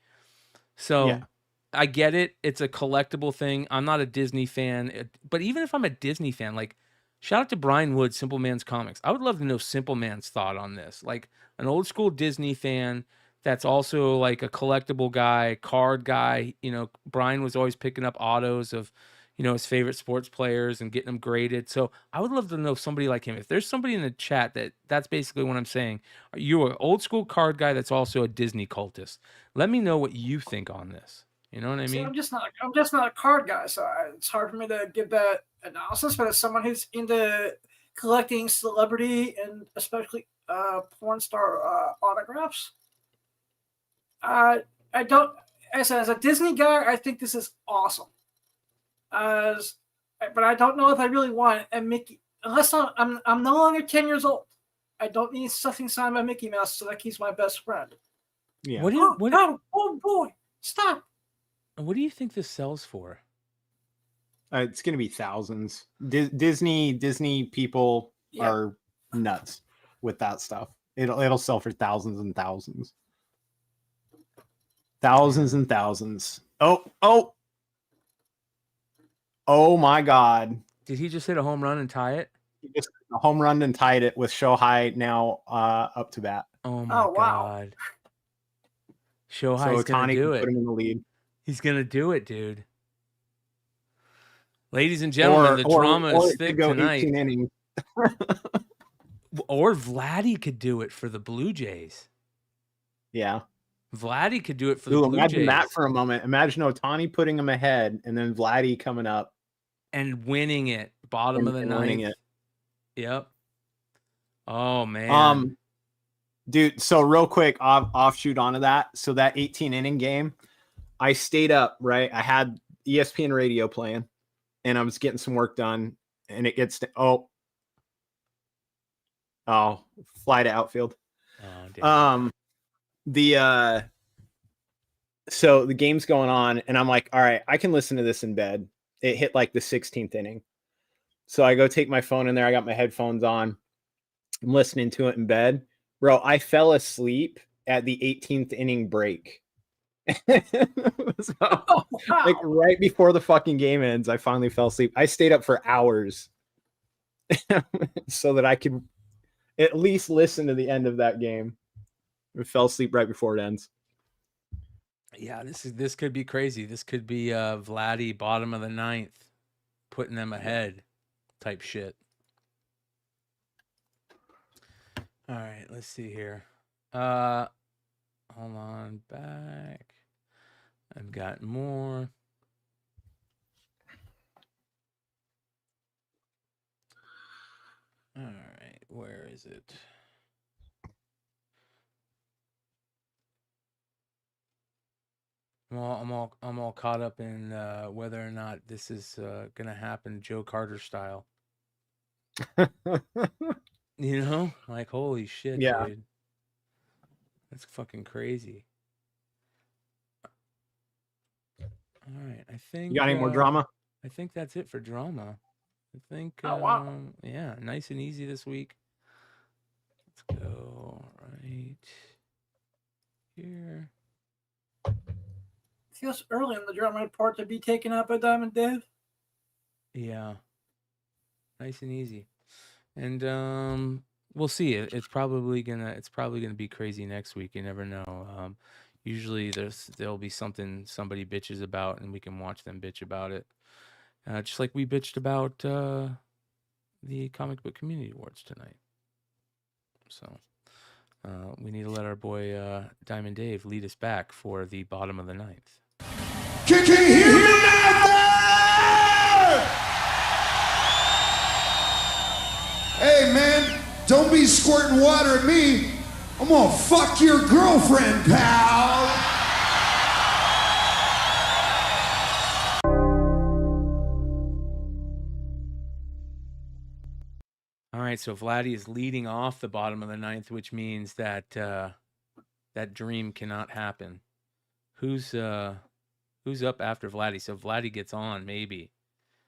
So yeah. I get it. It's a collectible thing. I'm not a Disney fan, but even if I'm a Disney fan, like shout out to Bryan Wood, Simple Man's Comics. I would love to know Simple Man's thought on this. Like an old school Disney fan that's also like a collectible guy, card guy. Bryan was always picking up autos of, his favorite sports players and getting them graded. So I would love to know somebody like him. If there's somebody in the chat that's basically what I'm saying. You're an old school card guy that's also a Disney cultist. Let me know what you think on this. You know what I mean? I'm just not a card guy, so it's hard for me to give that analysis. But as someone who's into collecting celebrity and especially porn star autographs, I don't. As a Disney guy, I think this is awesome. But I don't know if I really want a Mickey unless I'm no longer 10 years old. I don't need something signed by Mickey Mouse so that he's my best friend. Yeah. Oh boy, stop. What do you think this sells for? It's going to be thousands. Disney people are nuts with that stuff. It'll sell for thousands and thousands. Thousands and thousands. Oh my God. Did he just hit a home run and tie it? He just hit a home run and tied it with Show High now up to bat. Oh my God. Show High's going to do it. Put him in the lead. He's going to do it, dude. Ladies and gentlemen, the drama is thick tonight. Or Vladdy could do it for the Blue Jays. Yeah. Vladdy could do it for the Blue Jays. Imagine that for a moment. Imagine Ohtani putting him ahead and then Vladdy coming up. And winning it. Bottom of the ninth. Winning it. Yep. Oh, man. Dude, so real quick, offshoot onto that. So that 18-inning game, I stayed up, right? I had ESPN radio playing, and I was getting some work done, and it gets to, fly to outfield. Oh, damn. So the game's going on, and I'm like, all right, I can listen to this in bed. It hit like the 16th inning. So I go take my phone in there. I got my headphones on. I'm listening to it in bed. Bro, I fell asleep at the 18th inning break. Wow. Like right before the fucking game ends, I finally fell asleep. I stayed up for hours so that I could at least listen to the end of that game. I fell asleep right before it ends. Yeah, this could be crazy. This could be Vladdy bottom of the ninth, putting them ahead type shit. All right, let's see here. Hold on back. I've got more. All right, where is it? Well, I'm all caught up in whether or not this is gonna happen Joe Carter style. You know, like holy shit, Yeah. dude, that's fucking crazy. All right, I think. You got any more drama? I think that's it for drama. I think. Oh, wow. Yeah, nice and easy this week. Let's go right here. Feels early in the drama report to be taken out by Diamond Dave. Yeah, nice and easy, and we'll see. It's probably gonna be crazy next week. You never know. Usually there'll be something somebody bitches about, and we can watch them bitch about it. Just like we bitched about the Comic Book Community Awards tonight. So we need to let our boy Diamond Dave lead us back for the bottom of the ninth. Can you hear me out there? Hey man, don't be squirting water at me. I'm gonna fuck your girlfriend, pal. All right, so Vladdy is leading off the bottom of the ninth, which means that that dream cannot happen. Who's up after Vladdy? So Vladdy gets on, maybe.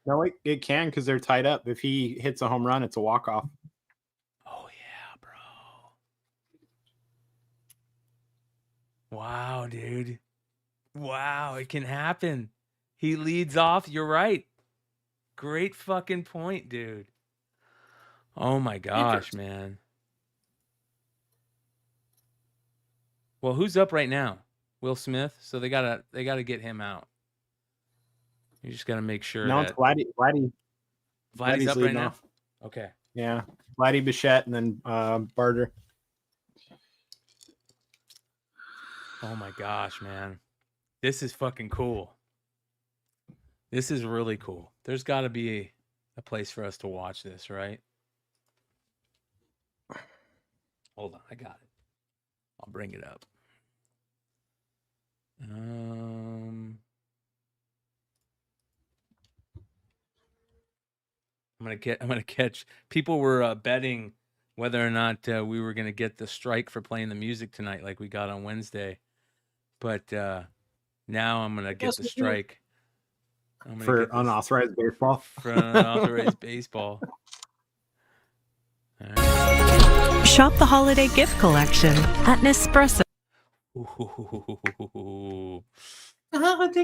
No, it can because they're tied up. If he hits a home run, it's a walk-off. Oh, yeah, bro. Wow, dude. Wow, it can happen. He leads off. You're right. Great fucking point, dude. Oh, my gosh, man. Well, who's up right now? Will Smith. So they gotta get him out. You just gotta make sure. No, that it's Vladdy's up right now. off. Okay. Yeah, Vladdy, Bichette, and then Barter. Oh my gosh, man, this is fucking cool. This is really cool. There's got to be a place for us to watch this, right? Hold on, I got it. I'll bring it up. I'm gonna catch. People were betting whether or not we were gonna get the strike for playing the music tonight, like we got on Wednesday. But now I'm gonna get the strike For unauthorized baseball. For unauthorized baseball. Shop the holiday gift collection at Nespresso. The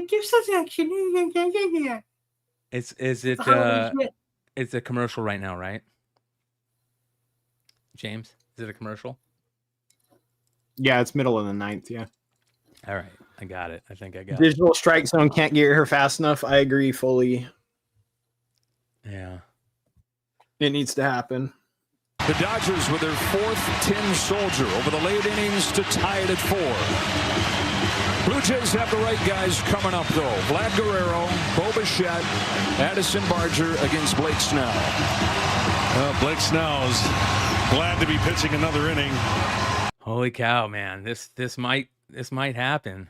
gift selection. Yeah. It's a commercial right now, right? James, is it a commercial? Yeah, it's middle of the ninth. Yeah. All right, I got it. I think I got it. Digital strike zone can't get here fast enough. I agree fully. Yeah. It needs to happen. The Dodgers with their fourth tin soldier over the late innings to tie it at 4. Blue Jays have the right guys coming up, though. Vlad Guerrero, Bo Bichette, Addison Barger against Blake Snell. Blake Snell's glad to be pitching another inning. Holy cow, man! This might happen.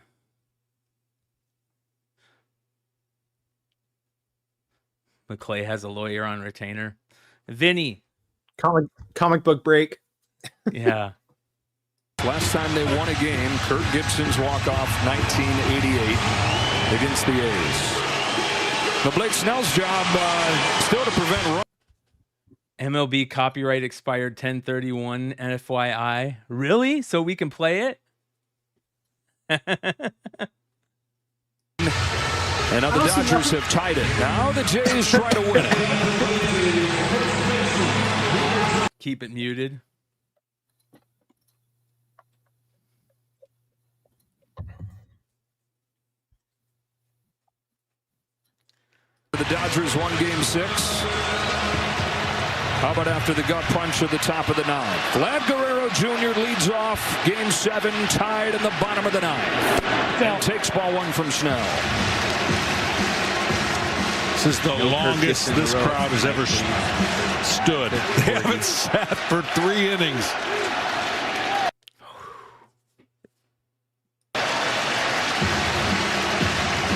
McClay has a lawyer on retainer. Vinny. Comic book break. Yeah. Last time they won a game, Kirk Gibson's walk-off 1988 against the A's. But Blake Snell's job still to prevent run. MLB copyright expired 10/31 FYI. Really? So we can play it? And now the Dodgers have tied it. Now the Jays try to win it. Keep it muted. The Dodgers won Game 6. How about after the gut punch at the top of the ninth? Vlad Guerrero Jr. leads off Game 7, tied in the bottom of the ninth. And takes ball 1 from Snell. This is the longest this crowd has ever stood. They haven't sat for 3 innings.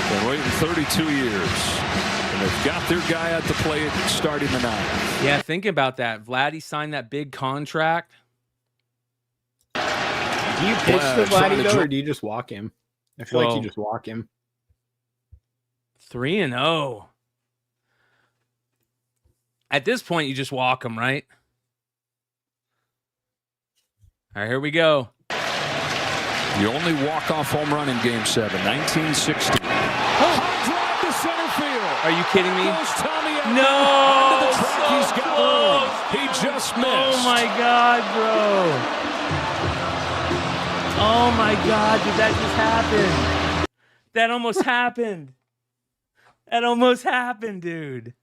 Been waiting 32 years. And they've got their guy at the plate starting the 9th. Yeah, think about that. Vladdy signed that big contract. Do you pitch to Vladdy, though, or do you just walk him? I feel like you just walk him. 3-0. At this point, you just walk him, right? All right, here we go. The only walk-off home run in Game 7, 1960. High drive to center field. Are you kidding me? No! So He's got room. He just missed. Oh, my God, bro. Oh, my God, did that just happen? That almost happened. That almost happened, dude.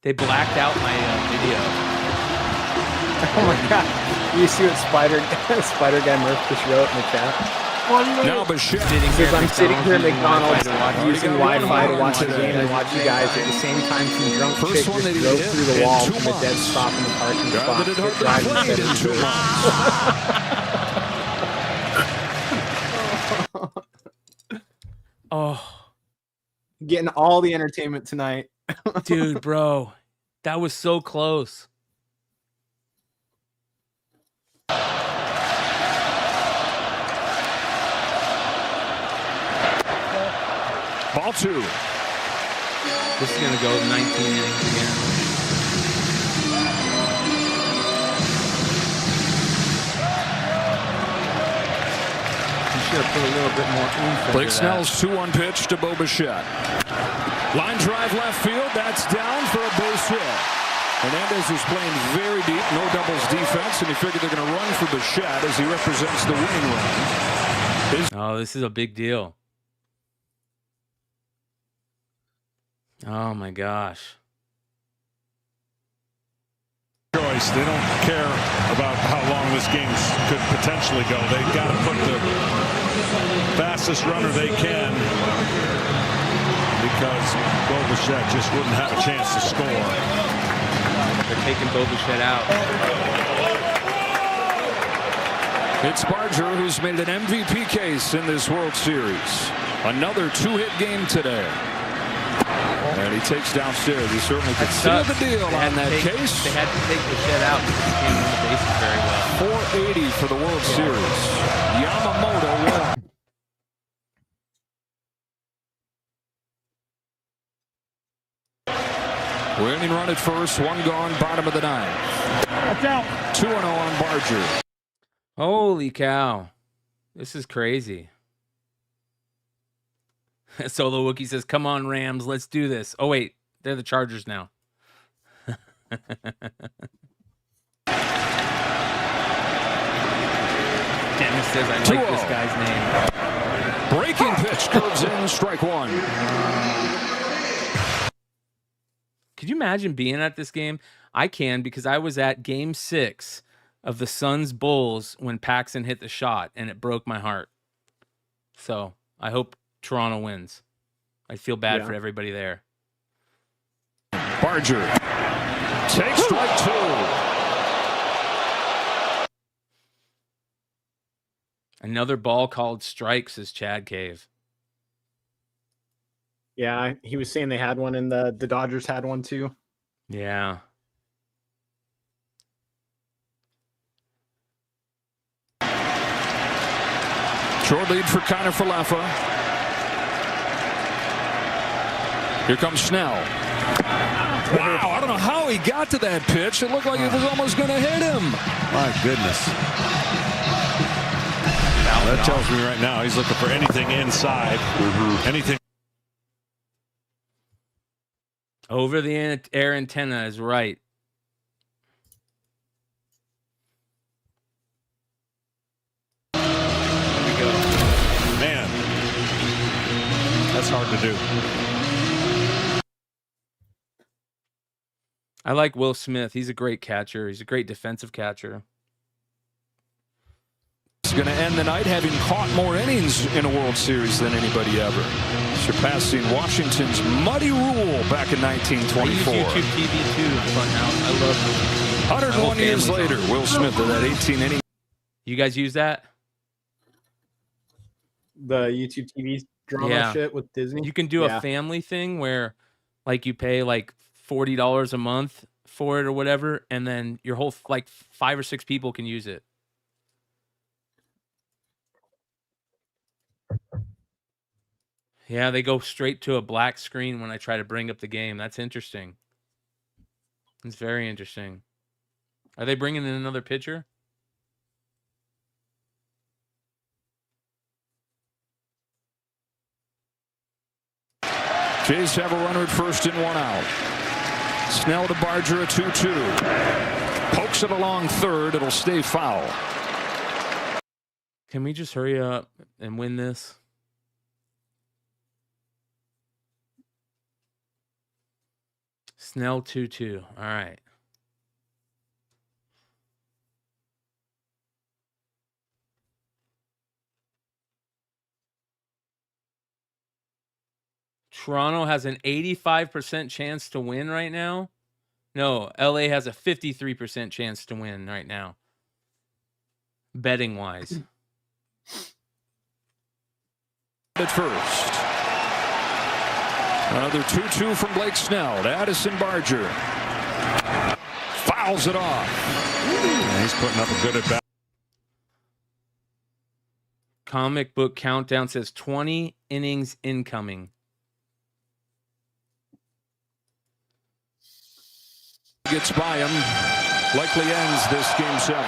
They blacked out my video. Oh my God! You see what Spider Guy Murph just wrote in the chat? Now Bichette says, I'm sitting here at McDonald's using Wi-Fi to watch the game and watch you guys at the same time some drunk chick just drove through the wall from a dead stop in the parking spot. Oh, getting all the entertainment tonight. Dude, bro, that was so close. Ball 2. This is going to go 19 innings again. You should have put a little bit more oomph. Blake Snell's 2-1 pitch to Bo Bichette. Line drive left field. That's down for a base hit. Hernandez is playing very deep, no doubles defense, and he figured they're going to run for Bichette as he represents the winning run. Oh, this is a big deal. Oh, my gosh. Choice. They don't care about how long this game could potentially go. They've got to put the fastest runner they can because Bo Bichette just wouldn't have a chance to score. They're taking Bo Bichette out. It's Barger who's made an MVP case in this World Series. Another 2-hit game today. And he takes downstairs. He certainly could seal the deal on that case. They had to take Bichette out because he came on the bases very well. 480 for the World Series. Yamamoto won. Winning run at first, 1 gone, bottom of the 9th. Watch out. 2-0 on Barger. Holy cow. This is crazy. Solo Wookie says, come on, Rams, let's do this. Oh, wait, they're the Chargers now. Dennis says, I like this guy's name. Breaking pitch curves in, strike 1. Could you imagine being at this game? I can, because I was at Game 6 of the Suns Bulls when Paxson hit the shot, and it broke my heart. So I hope Toronto wins. I feel bad for everybody there. Barger takes strike 2. Another ball called strike, says Chad Cave. Yeah, he was saying they had one, and the Dodgers had one too. Yeah. Short lead for Connor Falefa. Here comes Snell. Wow, I don't know how he got to that pitch. It looked like it was almost going to hit him. My goodness. That tells me right now he's looking for anything inside. Anything. Over the air antenna is right. Man, that's hard to do. I like Will Smith. He's a great catcher. He's a great defensive catcher. going to end the night having caught more innings in a World Series than anybody ever, surpassing Washington's muddy rule back in 1924. I use YouTube TV too. Funhouse. I love YouTube. 101 years later, Will Smith with that 18 inning. You guys use that? The YouTube TV drama shit with Disney. You can do a family thing where, like, you pay like $40 a month for it or whatever, and then your whole like 5 or 6 people can use it. Yeah, they go straight to a black screen when I try to bring up the game. That's interesting. It's very interesting. Are they bringing in another pitcher? Jays have a runner at first and 1 out. Snell to Barger, a 2-2. Pokes it along third. It'll stay foul. Can we just hurry up and win this? Snell 2-2. All right. Toronto has an 85% chance to win right now. No, LA has a 53% chance to win right now. Betting wise. At first. Another 2-2 from Blake Snell to Addison Barger. Fouls it off. And he's putting up a good at bat. Comic book countdown says 20 innings incoming. Gets by him. Likely ends this game 7.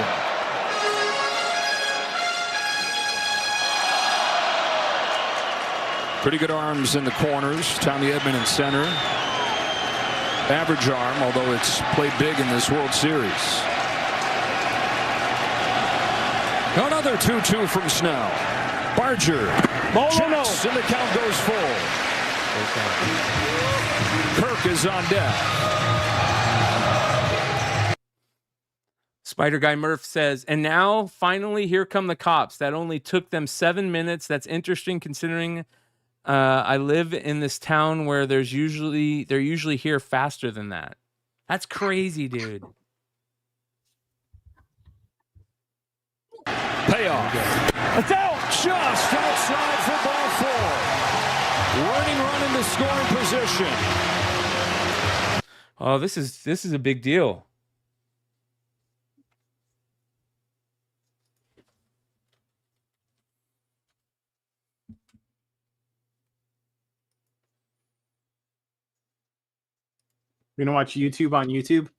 Pretty good arms in the corners. Tommy Edman in center. Average arm, although it's played big in this World Series. Another 2-2 from Snell. Barger. Jacks, and the count goes full. Kirk is on deck. Spider Guy Murph says, and now finally here come the cops. That only took them 7 minutes. That's interesting considering I live in this town where they're usually here faster than that. That's crazy, dude. Payoff. It's out. Just outside for ball 4. Running run into scoring position. Oh, this is a big deal. You gonna watch YouTube on YouTube?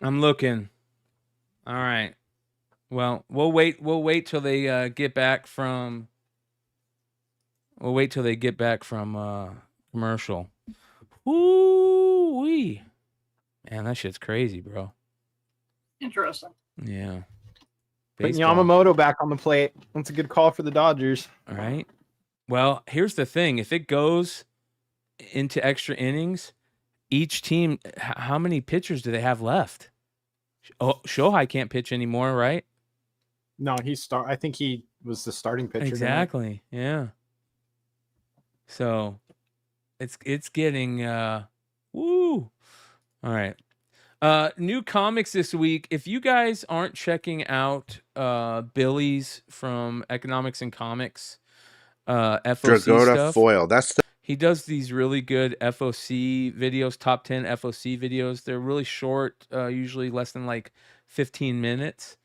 I'm looking. All right. Well, we'll wait till they get back from. We'll wait till they get back from commercial. Woo-wee. Man, that shit's crazy, bro. Interesting. Yeah. Putting Yamamoto back on the plate. That's a good call for the Dodgers. All right. Well, here's the thing. If it goes into extra innings, each team, how many pitchers do they have left? Oh, Shohei can't pitch anymore, right? No, I think he was the starting pitcher. Exactly. Yeah. So it's getting woo. All right. New comics this week. If you guys aren't checking out Billy's from Economics and Comics, FOC stuff. Foil. He does these really good FOC videos, top 10 FOC videos. They're really short, usually less than like 15 minutes.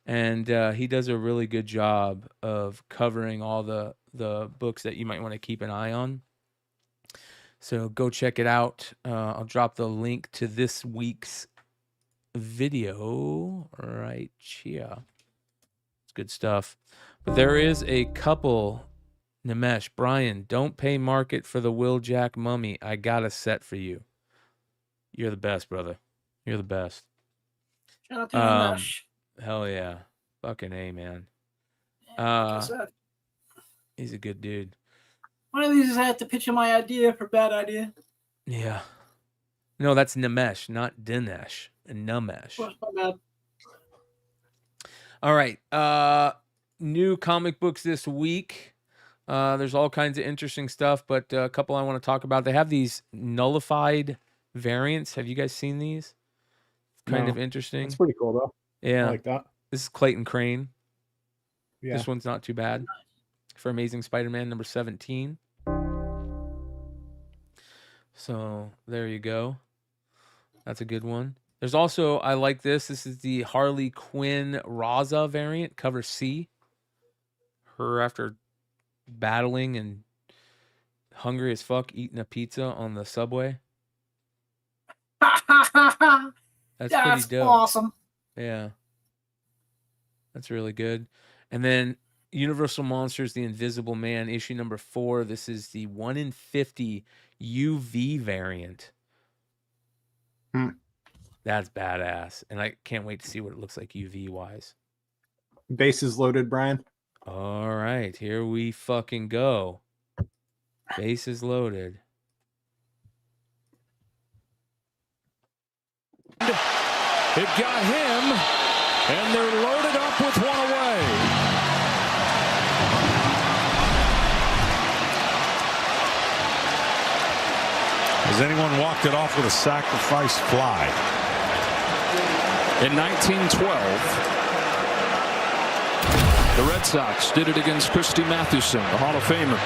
And he does a really good job of covering all the books that you might want to keep an eye on. So go check it out. I'll drop the link to this week's video right here. It's good stuff. But there is a couple Nimesh, Bryan, don't pay market for the Will Jack mummy. I got a set for you. You're the best, brother. You're the best. Shout out to Nimesh. Hell yeah. Fucking A, man. He's a good dude. One of these is I have to pitch him my idea for bad idea. Yeah. No, that's Nimesh, not Dinesh. Namesh. My bad. All right. New comic books this week. There's all kinds of interesting stuff, but a couple I want to talk about. They have these nullified variants. Have you guys seen these? Kind of interesting. It's pretty cool, though. Yeah. I like that. This is Clayton Crane. Yeah. This one's not too bad. For Amazing Spider-Man number 17. So there you go. That's a good one. There's also, I like this. This is the Harley Quinn Raza variant, cover C. Her after battling and hungry as fuck, eating a pizza on the subway. That's pretty dope. Awesome. Yeah. That's really good. And then Universal Monsters, The Invisible Man, issue number 4. This is the 1 in 50 UV variant. That's badass. And I can't wait to see what it looks like UV-wise. Bases loaded, Bryan. All right, here we fucking go. Bases loaded. It got him, and they're loaded up with one away. Has anyone walked it off with a sacrifice fly? In 1912, the Red Sox did it against Christy Mathewson, the Hall of Famer.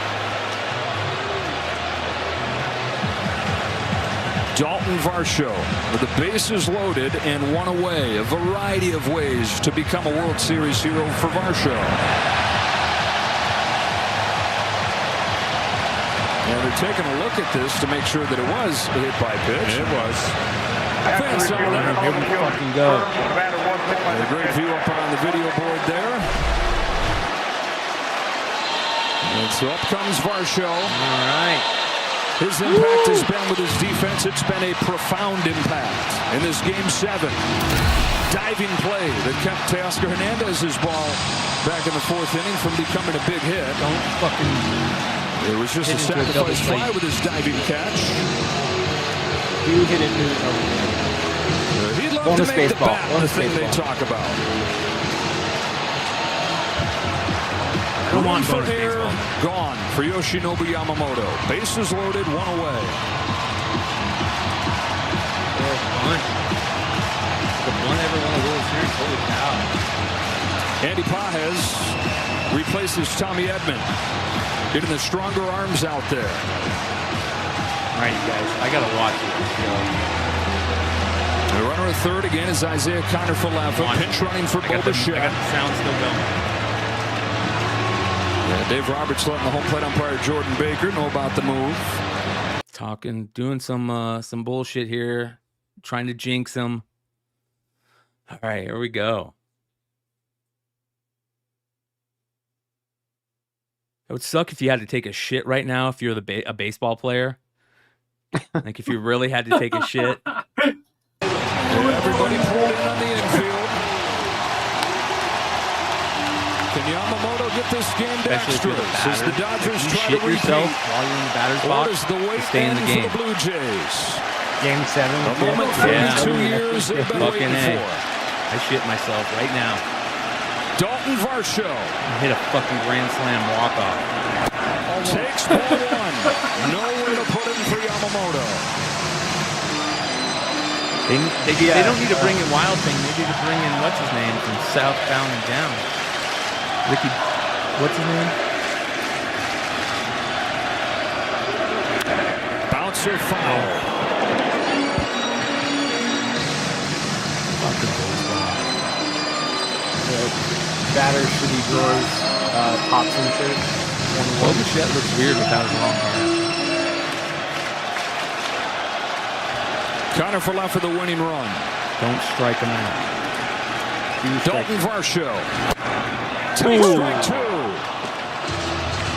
Dalton Varsho with the bases loaded and one away. A variety of ways to become a World Series hero for Varsho. And they're taking a look at this to make sure that it was a hit by pitch. It was. Fans saw that. Here we fucking go. A great view up on the video board there. And so up comes Varsho. All right. His impact has been with his defense. It's been a profound impact in this Game 7. Diving play that kept Teoscar Hernandez's ball back in the 4th inning from becoming a big hit. Don't fucking... It was just a sacrifice fly with his diving catch. You hit it into He'd love to make the bat the thing they talk about. One for air, gone for Yoshinobu Yamamoto. Bases loaded, one away. The one ever won a World Series. Holy cow. Andy Pages replaces Tommy Edman. Getting the stronger arms out there. All right, you guys, I gotta watch it. The runner at third again is Isaiah Conner-Falefa. Pinch running for Bo Bichette. I got the sound still going. Yeah, Dave Roberts letting the home plate umpire Jordan Baker know about the move. Doing some bullshit here, trying to jinx him. All right, here we go. It would suck if you had to take a shit right now if you're a baseball player. Like if you really had to take a shit. Everybody pulled in on the infield. Can Yamamoto get this game to extras as the Dodgers try to repeat? While you're in the batter's box, what is the wait stay in the game. for the Blue Jays? Game 7. A moment 32 years they've been waiting for. I shit myself right now. Dalton Varsho hit a fucking grand slam walk-off. Takes ball one. Nowhere to put him for Yamamoto. They don't need to bring in Wild Thing. They need to bring in what's his name from Southbound and Down. Ricky, what's his name? Bouncer foul. Fucking baseball. Batter shitty drawers, Thompson shirt. Bo Bichette looks weird without his long hair. Conner-Falefa the winning run. Don't strike him out. Dalton Varsho. Takes strike 2.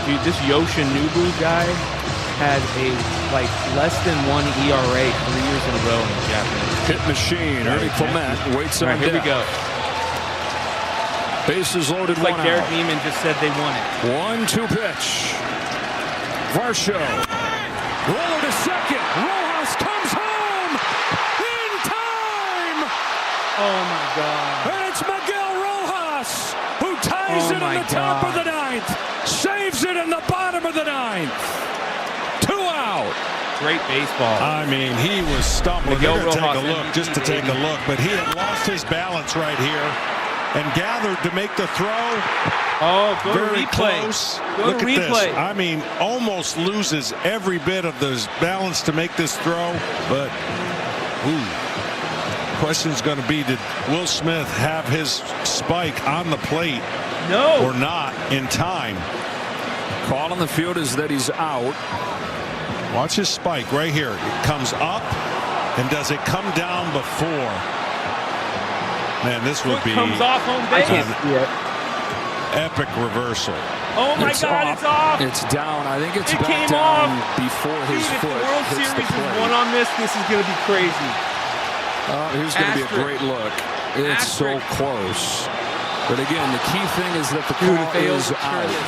Dude, this Yoshinobu guy had a like less than 1 ERA 3 years in a row in the Japanese. Hit machine. Ernie Clement waits on Here we deck. go. Bases loaded. It's like one Derek out. Neiman just said they won it. 1-2 pitch. Varsho. Roller to second. Rojas comes home in time. Oh my God. And it's Miguel Rojas who ties it in the top of the ninth. Saves it in the bottom of the ninth. 2 out. Great baseball. I mean, he was stumbling. Miguel They're gonna Rojas, take a look, just to take a look, but he had lost his balance right here and gathered to make the throw. Oh, go Very to replay. close. Go Look to at replay. this. I mean, almost loses every bit of his balance to make this throw, but question's going to be, did Will Smith have his spike on the plate? No. Or not in time? Call on the field is that he's out. Watch his spike right here. It comes up, and does it come down before? Man, this would be comes off home base. epic reversal. Oh my God, it's off. It's down. I think it's It back came down off. before his Dude, if foot the World hits Series the is plate. won on this is going to be crazy. Here's going to be a Asterisk. great look. It's so close. But again, the key thing is that the Dude, call if they is overturn out. this,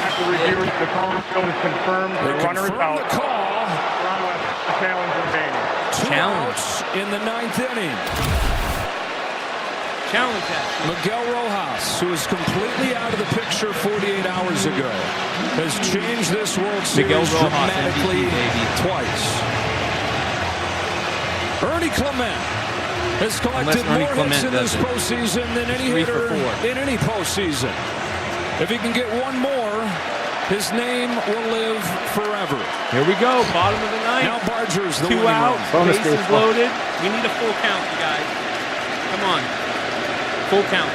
After review, the call is confirmed. They The runner is confirm out. the call. Challenge remaining. 2 outs in the 9th inning. Challenge that. Miguel Rojas, who was completely out of the picture 48 hours ago, has changed this World Miguel Series Rojas, dramatically MVP, baby. twice. Ernie Clement has collected Unless Ernie more Clement hits in this does it. postseason than any 3 for hitter 4. in any postseason. If he can get one more, his name will live forever. Here we go, bottom of the ninth. Now Barger's the 2 winning out, run. bases loaded. We need a full count, you guys. Come on. Full count.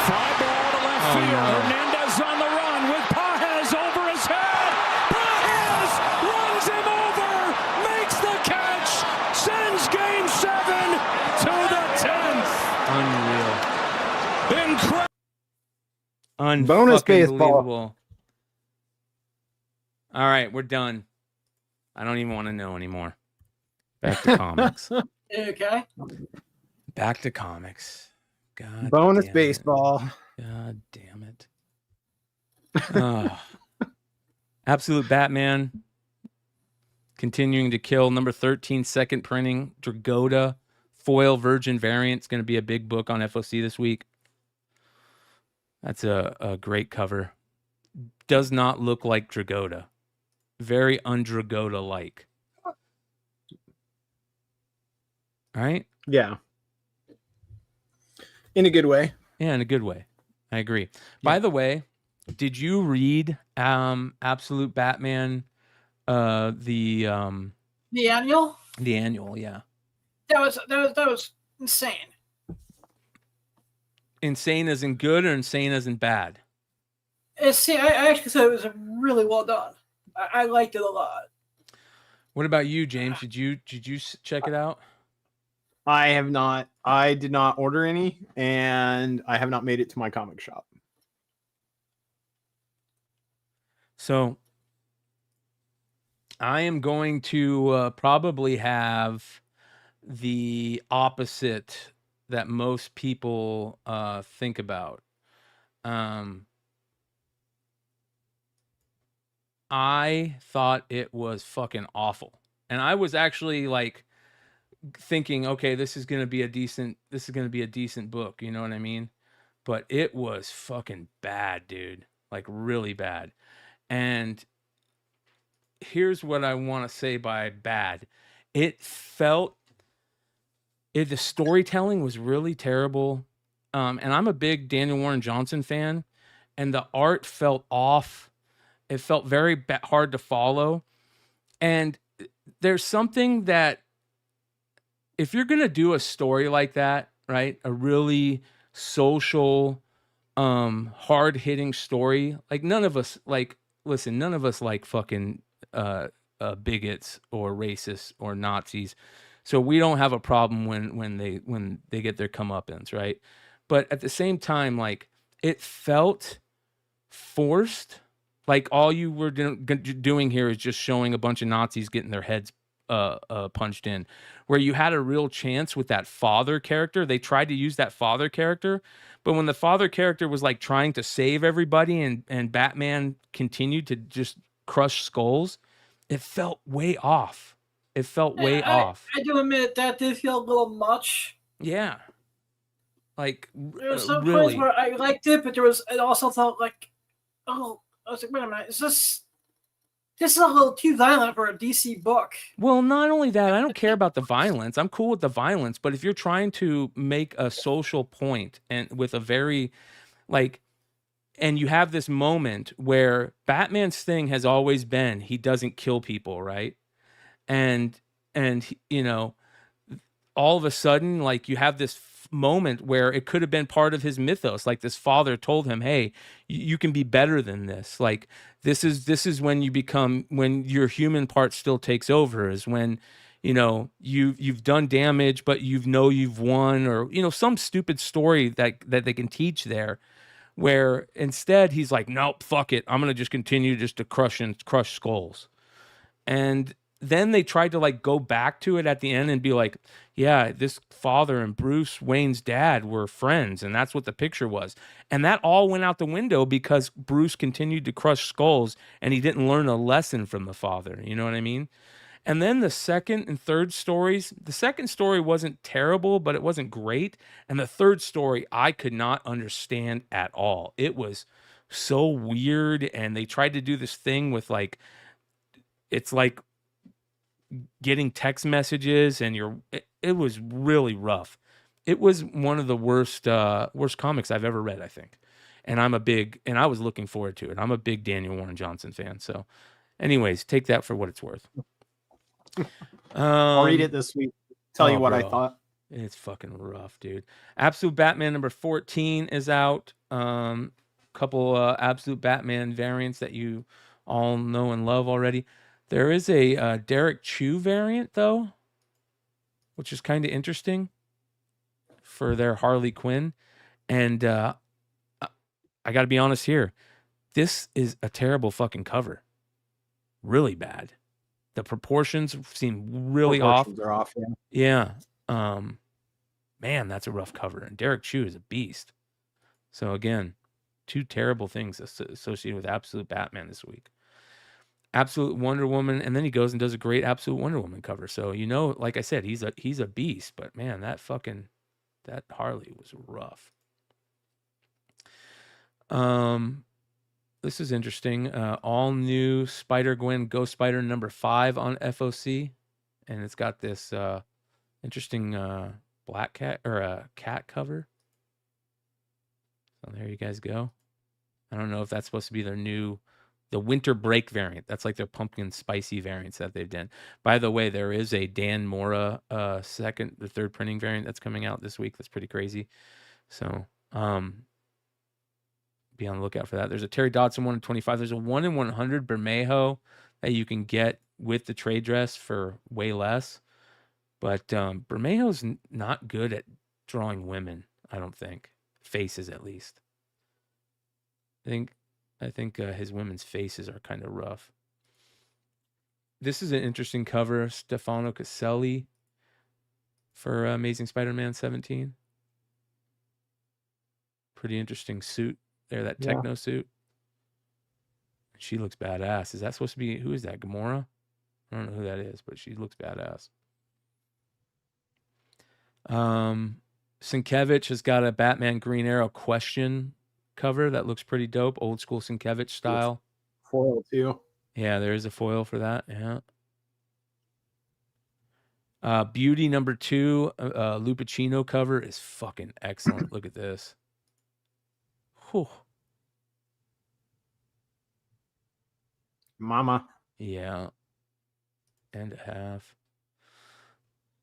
Fly ball to left field. no. Hernandez on the run with Pajes over his head. Pajes runs him over, makes the catch, sends Game 7 to the 10th. Unreal. Incredible. Bonus baseball. Unfucking-believable. All right, we're done. I don't even want to know anymore. Back to comics. Okay. Back to comics. God Bonus damn it. baseball. God damn it. Oh. Absolute Batman continuing to kill. Number 13, second printing. Dragoda foil virgin variant. It's going to be a big book on FOC this week. That's a great cover. Does not look like Dragoda. Very un-Dragoda-like. All right? Yeah. In a good way. Yeah, in a good way. I agree. By the way, did you read Absolute Batman the annual? The annual, yeah. That was insane. Insane as in good or insane as in bad? I actually thought it was really well done. I liked it a lot. What about you, James? Did you check it out? I have not. I did not order any, and I have not made it to my comic shop. So I am going to probably have the opposite that most people think about. I thought it was fucking awful. And I was actually like thinking, okay, this is going to be a decent book, you know what I mean? But it was fucking bad, dude. Like really bad. And here's what I want to say by bad. The storytelling was really terrible. And I'm a big Daniel Warren Johnson fan, and the art felt off. It felt very hard to follow. And there's something that if you're going to do a story like that, right? A really social, hard-hitting story, like none of us like fucking bigots or racists or Nazis. So we don't have a problem when they get their comeuppance, right? But at the same time, like it felt forced. Like all you were doing here is just showing a bunch of Nazis getting their heads punched in, where you had a real chance with that father character. They tried to use that father character, but when the father character was like trying to save everybody and Batman continued to just crush skulls, it felt way off. It felt way off. I do admit that did feel a little much. Yeah. Like There were some really. points where I liked it, but it also felt like, oh, I was like, wait a minute, this is a little too violent for a DC book. Well, not only that, I don't care about the violence. I'm cool with the violence, but if you're trying to make a social point and with a very like, and you have this moment where Batman's thing has always been he doesn't kill people, right? And you know, all of a sudden, like you have this moment where it could have been part of his mythos. Like this father told him, hey, you can be better than this. Like this is when you become, when your human part still takes over, is when, you know, you've done damage, but you've won, or, you know, some stupid story that they can teach there, where instead he's like, nope, fuck it. I'm going to just continue just to crush skulls. And then they tried to like go back to it at the end and be like, yeah, this father and Bruce Wayne's dad were friends, and that's what the picture was. And that all went out the window because Bruce continued to crush skulls and he didn't learn a lesson from the father. You know what I mean? And then the second and third stories, the second story wasn't terrible, but it wasn't great. And the third story, I could not understand at all. It was so weird. And they tried to do this thing with like, it's like getting text messages and it was really rough. It was one of the worst comics I've ever read, I think. And I was looking forward to it. I'm a big Daniel Warren Johnson fan. So anyways, take that for what it's worth. I'll read it this week. Tell you what I thought. It's fucking rough, dude. Absolute Batman number 14 is out. Couple Absolute Batman variants that you all know and love already. There is a Derek Chu variant, though, which is kind of interesting for their Harley Quinn. And I got to be honest here. This is a terrible fucking cover. Really bad. The proportions seem really off. They're off, yeah. Yeah. Man, that's a rough cover. And Derek Chu is a beast. So, again, two terrible things associated with Absolute Batman this week. Absolute Wonder Woman, and then he goes and does a great Absolute Wonder Woman cover. So, you know, like I said, he's a beast, but man, that Harley was rough. This is interesting. All new Spider-Gwen Ghost Spider number 5 on FOC, and it's got this interesting black cat or a cat cover. So there you guys go. I don't know if that's supposed to be the winter break variant. That's like their pumpkin spicy variants that they've done. By the way, there is a Dan Mora second or third printing variant that's coming out this week. That's pretty crazy. So be on the lookout for that. There's a Terry Dodson 1 in 25. There's a 1 in 100 Bermejo that you can get with the trade dress for way less. But Bermejo's not good at drawing women, I don't think. Faces, at least. I think his women's faces are kind of rough. This is an interesting cover. Stefano Caselli for Amazing Spider-Man 17. Pretty interesting suit there, that techno suit. She looks badass. Is that supposed to be, who is that, Gamora? I don't know who that is, but she looks badass. Sienkiewicz has got a Batman Green Arrow question cover that looks pretty dope, old school Sienkiewicz style. Foil too. Yeah, there is a foil for that. Yeah. Beauty number 2, Lupacino cover is fucking excellent. Look at this. Whew. Mama. Yeah. And a half.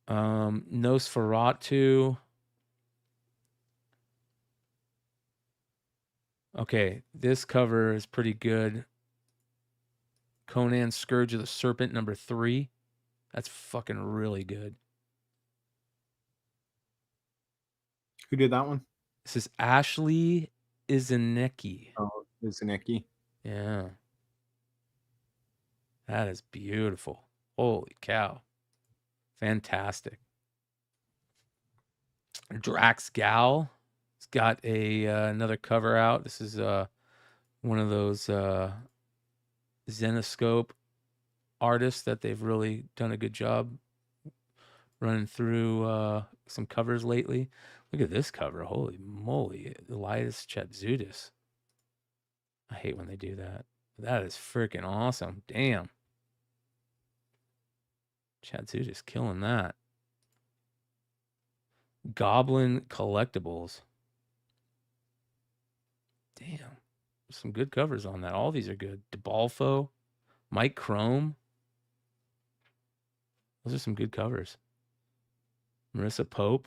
Nosferatu. Okay, this cover is pretty good. Conan Scourge of the Serpent number 3. That's fucking really good. Who did that one? This is Ashley Izanicki. Oh, Uzaniki. Yeah. That is beautiful. Holy cow. Fantastic. Drax Gal. It's got a another cover out. This is one of those Zenoscope artists that they've really done a good job running through some covers lately. Look at this cover. Holy moly. Elias Chatzudis. I hate when they do that. That is freaking awesome. Damn. Chatzudis killing that. Goblin Collectibles. Damn. Some good covers on that. All these are good. DeBalfo. Mike Chrome. Those are some good covers. Marissa Pope.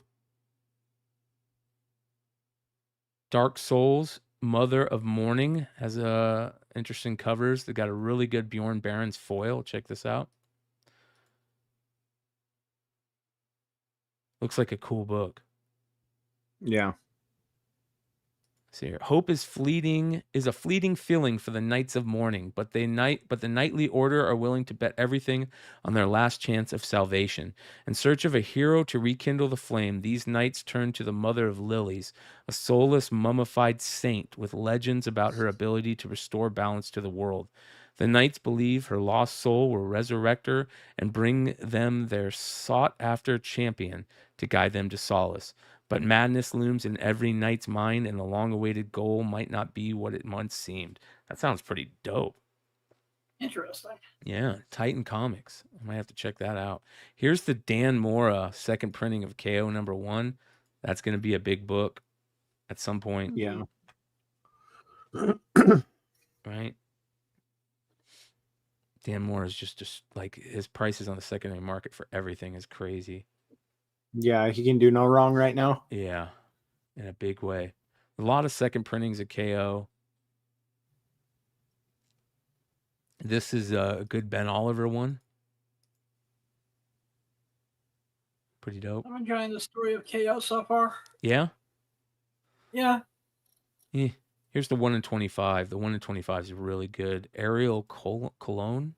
Dark Souls, Mother of Mourning has interesting covers. They got a really good Bjorn Barons foil. Check this out. Looks like a cool book. Yeah. See here. Hope is a fleeting feeling for the knights of mourning, but the knightly order are willing to bet everything on their last chance of salvation. In search of a hero to rekindle the flame, these knights turn to the Mother of Lilies, a soulless, mummified saint with legends about her ability to restore balance to the world. The knights believe her lost soul will resurrect her and bring them their sought-after champion to guide them to solace. But madness looms in every knight's mind, and the long-awaited goal might not be what it once seemed. That sounds pretty dope. Interesting. Yeah, Titan Comics. I might have to check that out. Here's the Dan Mora second printing of KO #1. That's going to be a big book at some point. Yeah. Right? Dan Mora is just like, his prices on the secondary market for everything is crazy. Yeah, he can do no wrong right now. Yeah, in a big way. A lot of second printings of KO. This is a good Ben Oliver one. Pretty dope. I'm enjoying the story of KO so far. Yeah? Yeah. Here's the 1 in 25. The 1 in 25 is really good. Ariel Cologne.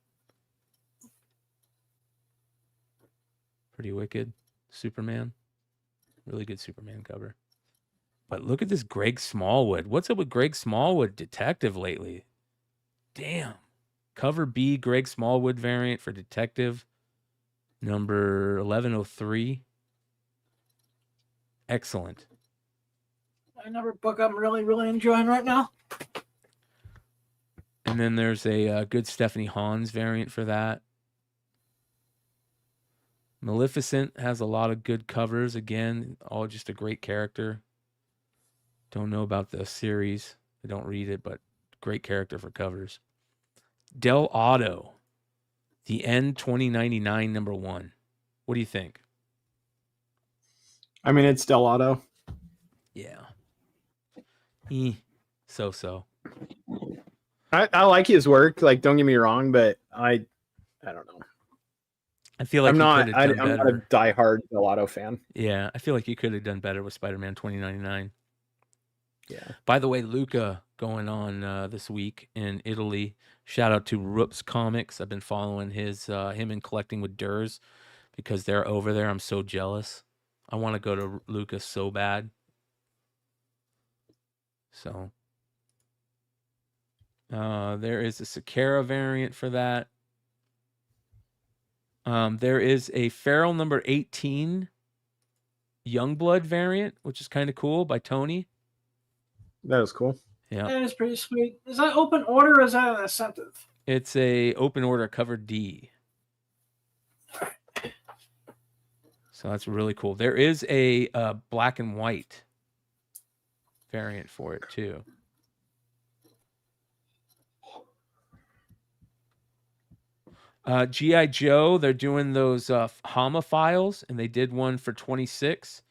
Pretty wicked. Superman. Really good Superman cover. But look at this Greg Smallwood. What's up with Greg Smallwood Detective lately? Damn. Cover B Greg Smallwood variant for Detective. Number 1103. Excellent. Another book I'm really, really enjoying right now. And then there's a good Stephanie Hans variant for that. Maleficent has a lot of good covers. Again, all just a great character. Don't know about the series. I don't read it, but great character for covers. Del Auto, the End 2099 #1. What do you think? I mean, it's Del Auto. Yeah. So. I like his work. Like, don't get me wrong, but I don't know. I feel like I'm not a better. diehard Del Auto fan. Yeah, I feel like you could have done better with Spider-Man 2099. Yeah. By the way, Luca going on this week in Italy. Shout out to Rups Comics. I've been following him and Collecting with Durs because they're over there. I'm so jealous. I want to go to Luca so bad. So there is a Sakara variant for that. There is a Feral number 18 Youngblood variant, which is kind of cool by Tony. That was cool. Yeah. That is pretty sweet. Is that open order or is that an incentive? It's a open order cover D. So that's really cool. There is a black and white variant for it too. G.I. Joe, they're doing those homophiles, and they did one for 26,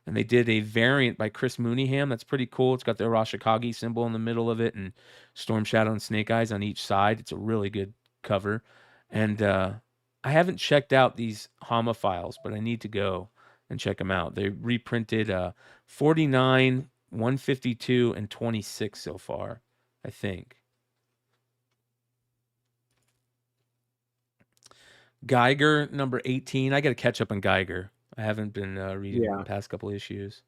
and they did a variant by Chris Mooneyham. That's pretty cool. It's got the Arashikage symbol in the middle of it and Storm Shadow and Snake Eyes on each side. It's a really good cover. And I haven't checked out these homophiles, but I need to go and check them out. They reprinted 49, 152, and 26 so far. I think. Geiger number 18. I got to catch up on Geiger. I haven't been reading the past couple issues,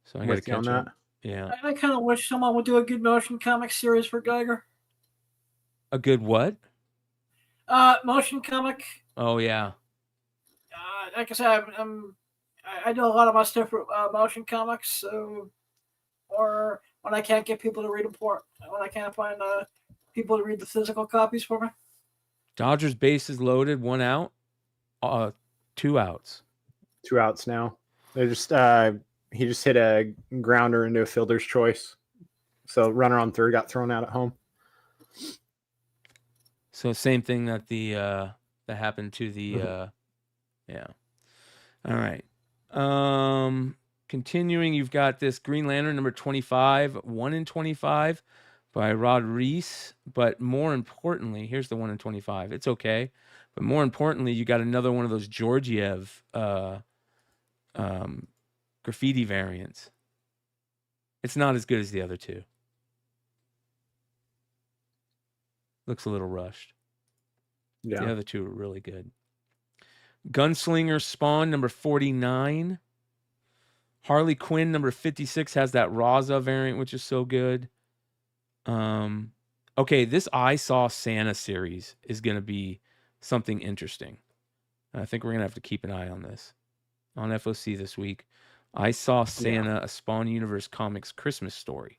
so I got to catch up. Yeah. I kind of wish someone would do a good motion comic series for Geiger. A good what? Motion comic. Oh yeah. Like I said, I do a lot of my stuff for motion comics. So, or when I can't get people to read them when I can't find people to read the physical copies for me. Dodgers bases loaded, 1 out, 2 outs. 2 outs now. They just he just hit a grounder into a fielder's choice. So runner on third got thrown out at home. So same thing that that happened to the yeah. All right. Continuing, you've got this Green Lantern number 25, 1 in 25 by Rod Reese. But more importantly, here's the 1 in 25. It's okay. But more importantly, you got another one of those Georgiev graffiti variants. It's not as good as the other two. Looks a little rushed. Yeah. The other two are really good. Gunslinger Spawn number 49. Harley Quinn number 56 has that Raza variant, which is so good. Okay, this I Saw Santa series is going to be something interesting. I think we're going to have to keep an eye on this. On FOC this week, I Saw Santa, a Spawn Universe Comics Christmas story.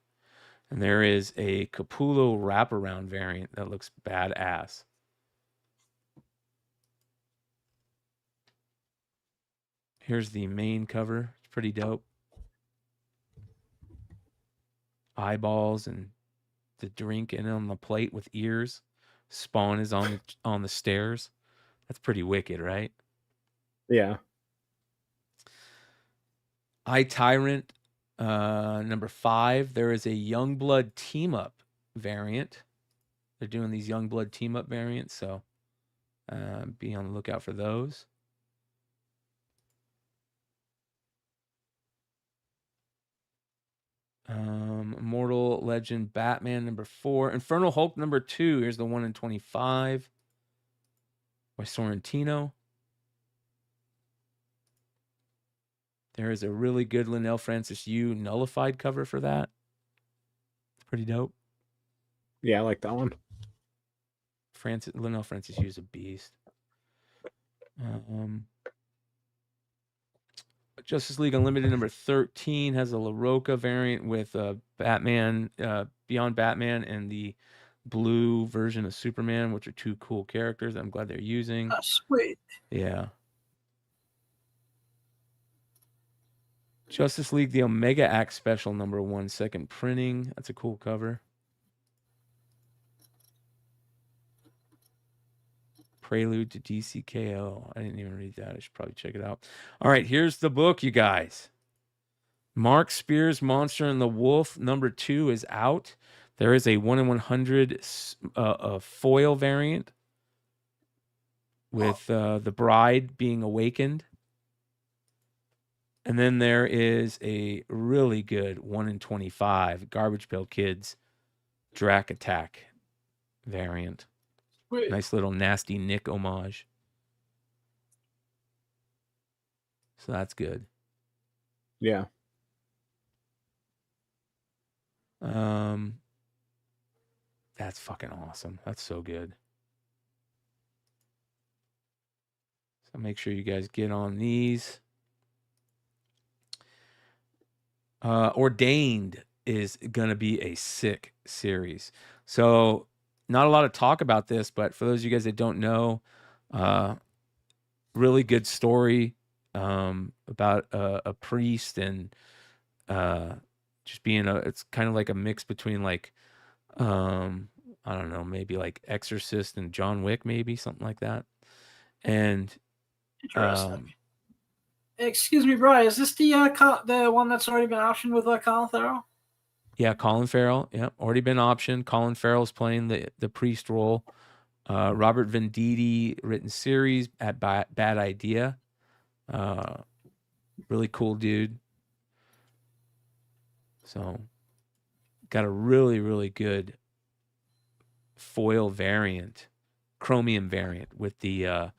And there is a Capullo wraparound variant that looks badass. Here's the main cover. It's pretty dope. Eyeballs and the drink in on the plate with ears. Spawn is on the stairs. That's pretty wicked, right? Yeah. I Tyrant number 5. There is a Youngblood team up variant. They're doing these Youngblood team up variants, so be on the lookout for those. Immortal Legend Batman number 4. Infernal Hulk number 2. Here's the 1 in 25 by Sorrentino. There is a really good Linnell Francis Yu nullified cover for that. It's pretty dope. Yeah, I like that one. Linnell Francis Yu is a beast. Justice League Unlimited number 13 has a La Roca variant with Batman, Beyond Batman, and the blue version of Superman, which are 2 cool characters I'm glad they're using. Oh, sweet. Yeah. Justice League, the Omega Act special number 1, second printing. That's a cool cover. Prelude to DCKO. I didn't even read that. I should probably check it out. All right, here's the book, you guys. Mark Spears' Monster and the Wolf number 2 is out. There is a 1 in 100 foil variant with the bride being awakened. And then there is a really good 1 in 25 Garbage Pail Kids Drac Attack variant. Wait. Nice little Nasty Nick homage. So that's good. Yeah. That's fucking awesome. That's so good. So make sure you guys get on these. Ordained is gonna be a sick series. So not a lot of talk about this, but for those of you guys that don't know, really good story about a priest and just being it's kind of like a mix between like I don't know, maybe like Exorcist and John Wick, maybe something like that. And Interesting. Excuse me, Bryan, is this the one that's already been optioned with Colin Farrell? Yeah, Colin Farrell. Yeah, already been optioned. Colin Farrell's playing the priest role. Robert Venditti written series at Bad Idea. Really cool dude. So got a really, really good foil variant, chromium variant with the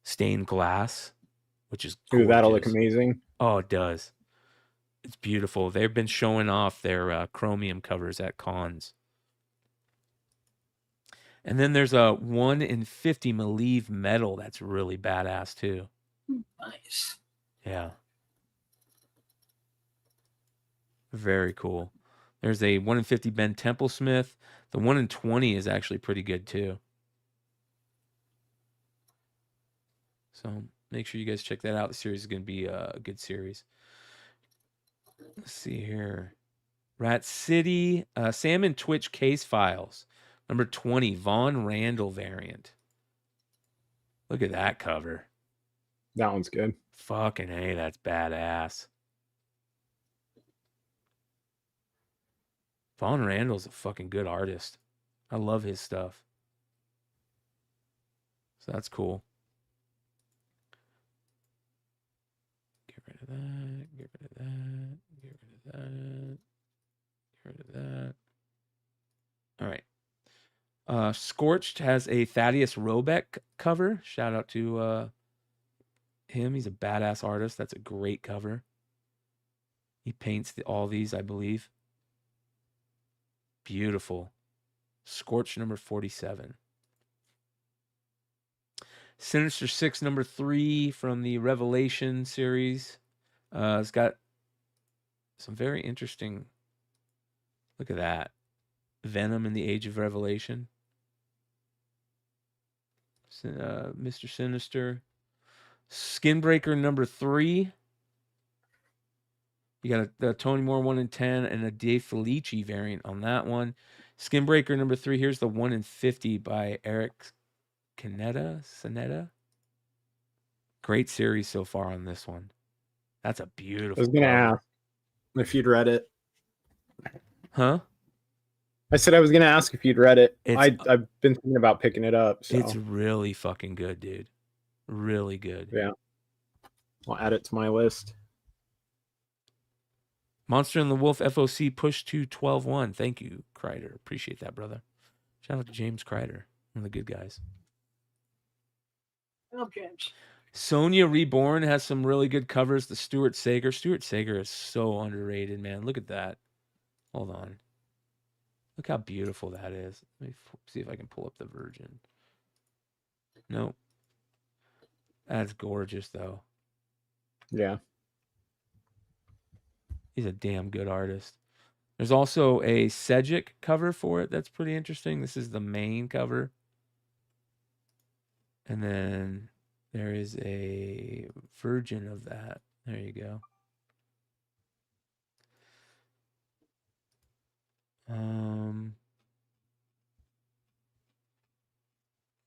stained glass, which is gorgeous. Ooh, that'll look amazing. Oh, it does. It's beautiful. They've been showing off their chromium covers at cons. And then there's a 1 in 50 Malieve metal that's really badass too. Nice. Yeah. Very cool. There's a 1 in 50 Ben Templesmith. The 1 in 20 is actually pretty good too. So make sure you guys check that out. The series is going to be a good series. Let's see here. Rat City, Salmon Twitch Case Files. Number 20, Von Randall variant. Look at that cover. That one's good. Fucking A, that's badass. Von Randall's a fucking good artist. I love his stuff. So that's cool. Get rid of that. Get rid of that. Get rid of that. Get rid of that. All right. Scorched has a Thaddeus Robeck cover. Shout out to him. He's a badass artist. That's a great cover. He paints all these, I believe. Beautiful. Scorched number 47. Sinister Six number 3 from the Revelation series. It's got some very interesting. Look at that. Venom in the Age of Revelation. Mr. Sinister. Skinbreaker number 3. You got a Tony Moore 1 in 10 and a Dave Felici variant on that one. Skinbreaker number 3. Here's the 1 in 50 by Eric Canetta. Great series so far on this one. That's a beautiful. I was going to ask if you'd read it. Huh? I said I was going to ask if you'd read it. I've been thinking about picking it up. So. It's really fucking good, dude. Really good. Yeah. I'll add it to my list. Monster and the Wolf FOC push to 12-1. Thank you, Kreider. Appreciate that, brother. Shout out to James Kreider, one of the good guys. I love James. Sonya Reborn has some really good covers. The Stuart Sager. Stuart Sager is so underrated, man. Look at that. Hold on. Look how beautiful that is. Let me see if I can pull up the Virgin. Nope. That's gorgeous, though. Yeah. He's a damn good artist. There's also a Sejic cover for it that's pretty interesting. This is the main cover. And then there is a Virgin of that. There you go.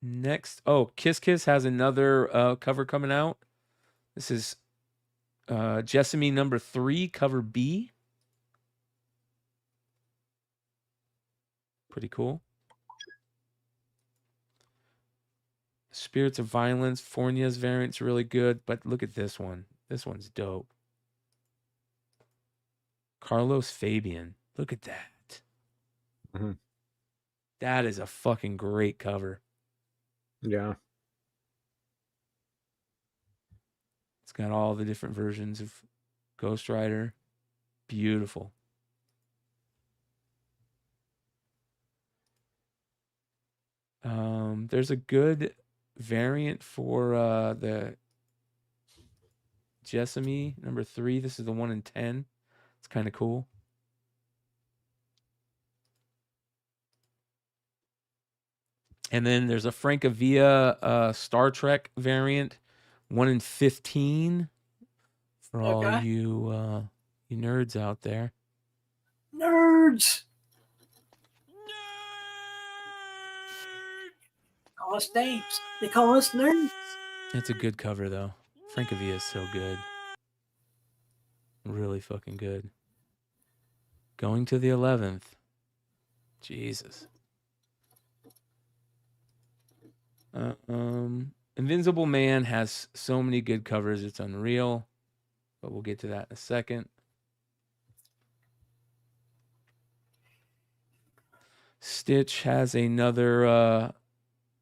Next, Kiss Kiss has another cover coming out. This is Jessamy number 3, cover B. Pretty cool. Spirits of Violence, Fornia's variant's really good, but look at this one. This one's dope. Carlos Fabian. Look at that. Mm-hmm. That is a fucking great cover. Yeah. It's got all the different versions of Ghost Rider. Beautiful. There's a good variant for the Jessamy number 3. This is the 1 in 10. It's kind of cool. And then there's a Francavilla Star Trek variant, 1 in 15 for all you nerds out there. Nerds. Call us names. They call us nerds. It's a good cover though. Francavilla is so good. Really fucking good. Going to the 11th. Jesus. Invincible Man has so many good covers, it's unreal. But we'll get to that in a second. Stitch has another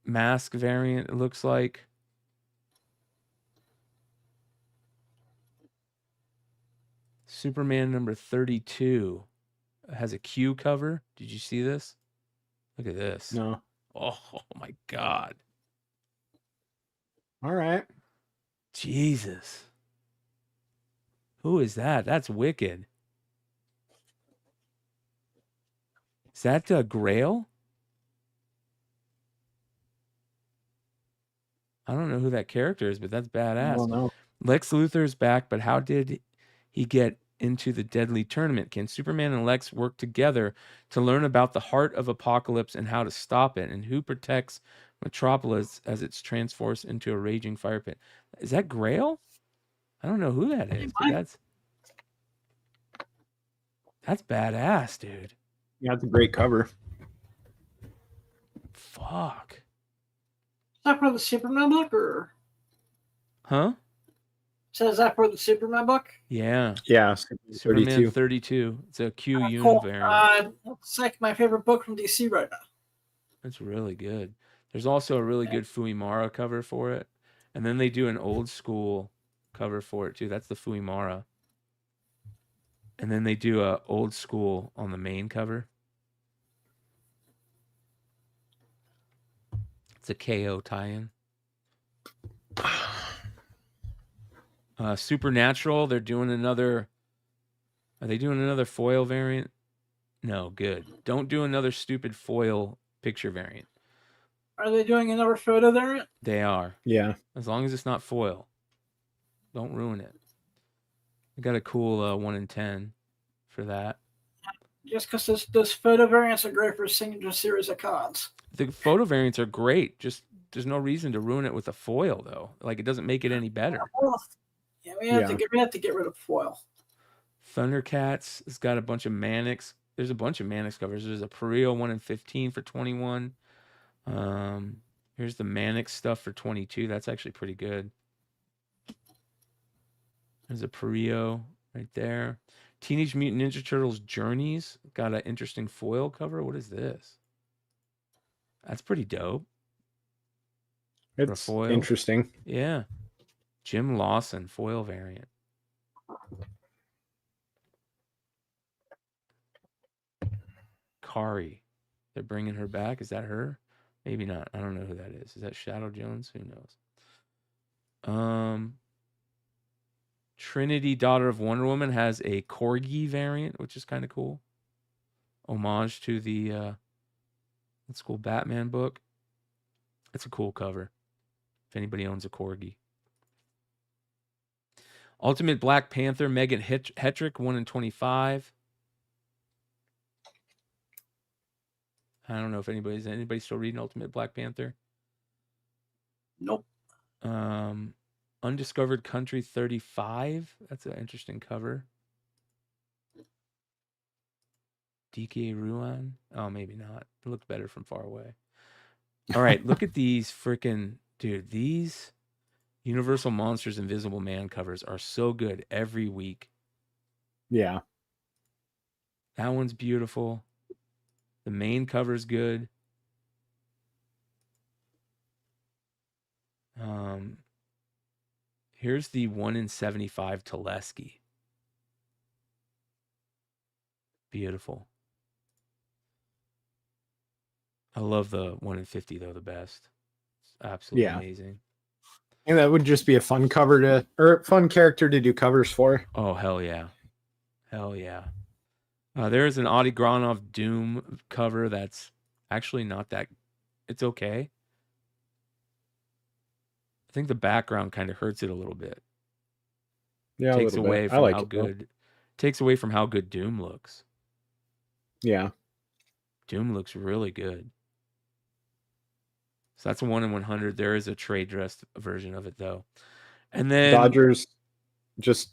mask variant, it looks like. Superman number 32 has a Q cover. Did you see this? Look at this. No. Oh my God. All right. Jesus. Who is that? That's wicked. Is that Grail? I don't know who that character is, but that's badass. I don't know. Lex Luthor's back, but how did he get into the deadly tournament? Can Superman and Lex work together to learn about the heart of Apocalypse and how to stop it? And who protects Metropolis as it's transformed into a raging fire pit? Is that Grail? I don't know who that is, but that's badass, dude. Yeah, it's a great cover. Fuck. Is that for the Superman book or? Huh? So is that for the Superman book? Yeah. Yeah. Superman 32. It's a Q Cool. variant. It's like my favorite book from DC right now. That's really good. There's also a really good Fuimara cover for it. And then they do an old school cover for it too. That's the Fuimara. And then they do a old school on the main cover. It's a KO tie-in. Supernatural, they're doing another. Are they doing another foil variant? No, good. Don't do another stupid foil picture variant. Are they doing another photo variant? They are. Yeah. As long as it's not foil. Don't ruin it. I got a cool 1 in 10 for that. Just because those photo variants are great for a single series of cards. The photo variants are great. Just there's no reason to ruin it with a foil though. Like it doesn't make it any better. Yeah, we have to get rid of foil. Thundercats has got a bunch of Mannix. There's a bunch of Mannix covers. There's a Perio 1 in 15 for 21. Here's the Mannix stuff for 22. That's actually pretty good. There's a Perio right there. Teenage Mutant Ninja Turtles Journeys got an interesting foil cover. What is this? That's pretty dope. It's interesting. Yeah. Jim Lawson foil variant. Kari. They're bringing her back. Is that her? Maybe not. I don't know who that is. Is that Shadow Jones? Who knows? Trinity, Daughter of Wonder Woman, has a Corgi variant, which is kind of cool. Homage to the Let's Go Batman book. It's a cool cover. If anybody owns a Corgi. Ultimate Black Panther, Megan Hetrick, 1 in 25. I don't know if anybody still reading Ultimate Black Panther? Nope. Undiscovered Country 35. That's an interesting cover. DK Ruan. Oh, maybe not. It looked better from far away. All right, look at these freaking... Dude, these Universal Monsters Invisible Man covers are so good every week. Yeah. That one's beautiful. The main cover's good. Here's the 1 in 75 Teleski. Beautiful. I love the 1 in 50 though, the best. It's absolutely amazing. And that would just be a fun cover fun character to do covers for. Oh, hell yeah. Hell yeah. There's an Adi Granov Doom cover that's actually not that... It's okay. I think the background kind of hurts it a little bit. Yeah, takes away from like how good... Takes away from how good Doom looks. Yeah. Doom looks really good. So that's a 1 in 100. There is a trade dress version of it, though. And then... Dodgers just...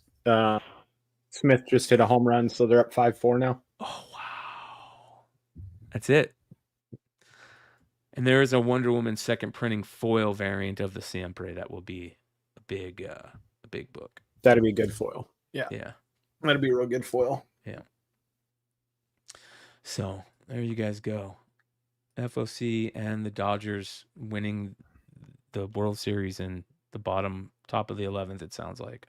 Smith just hit a home run, so they're up 5-4 now. Oh, wow. That's it. And there is a Wonder Woman second printing foil variant of the Siempre that will be a big book. That'd be good foil. Yeah. Yeah. That'd be a real good foil. Yeah. So there you guys go. FOC and the Dodgers winning the World Series in the top of the 11th, it sounds like.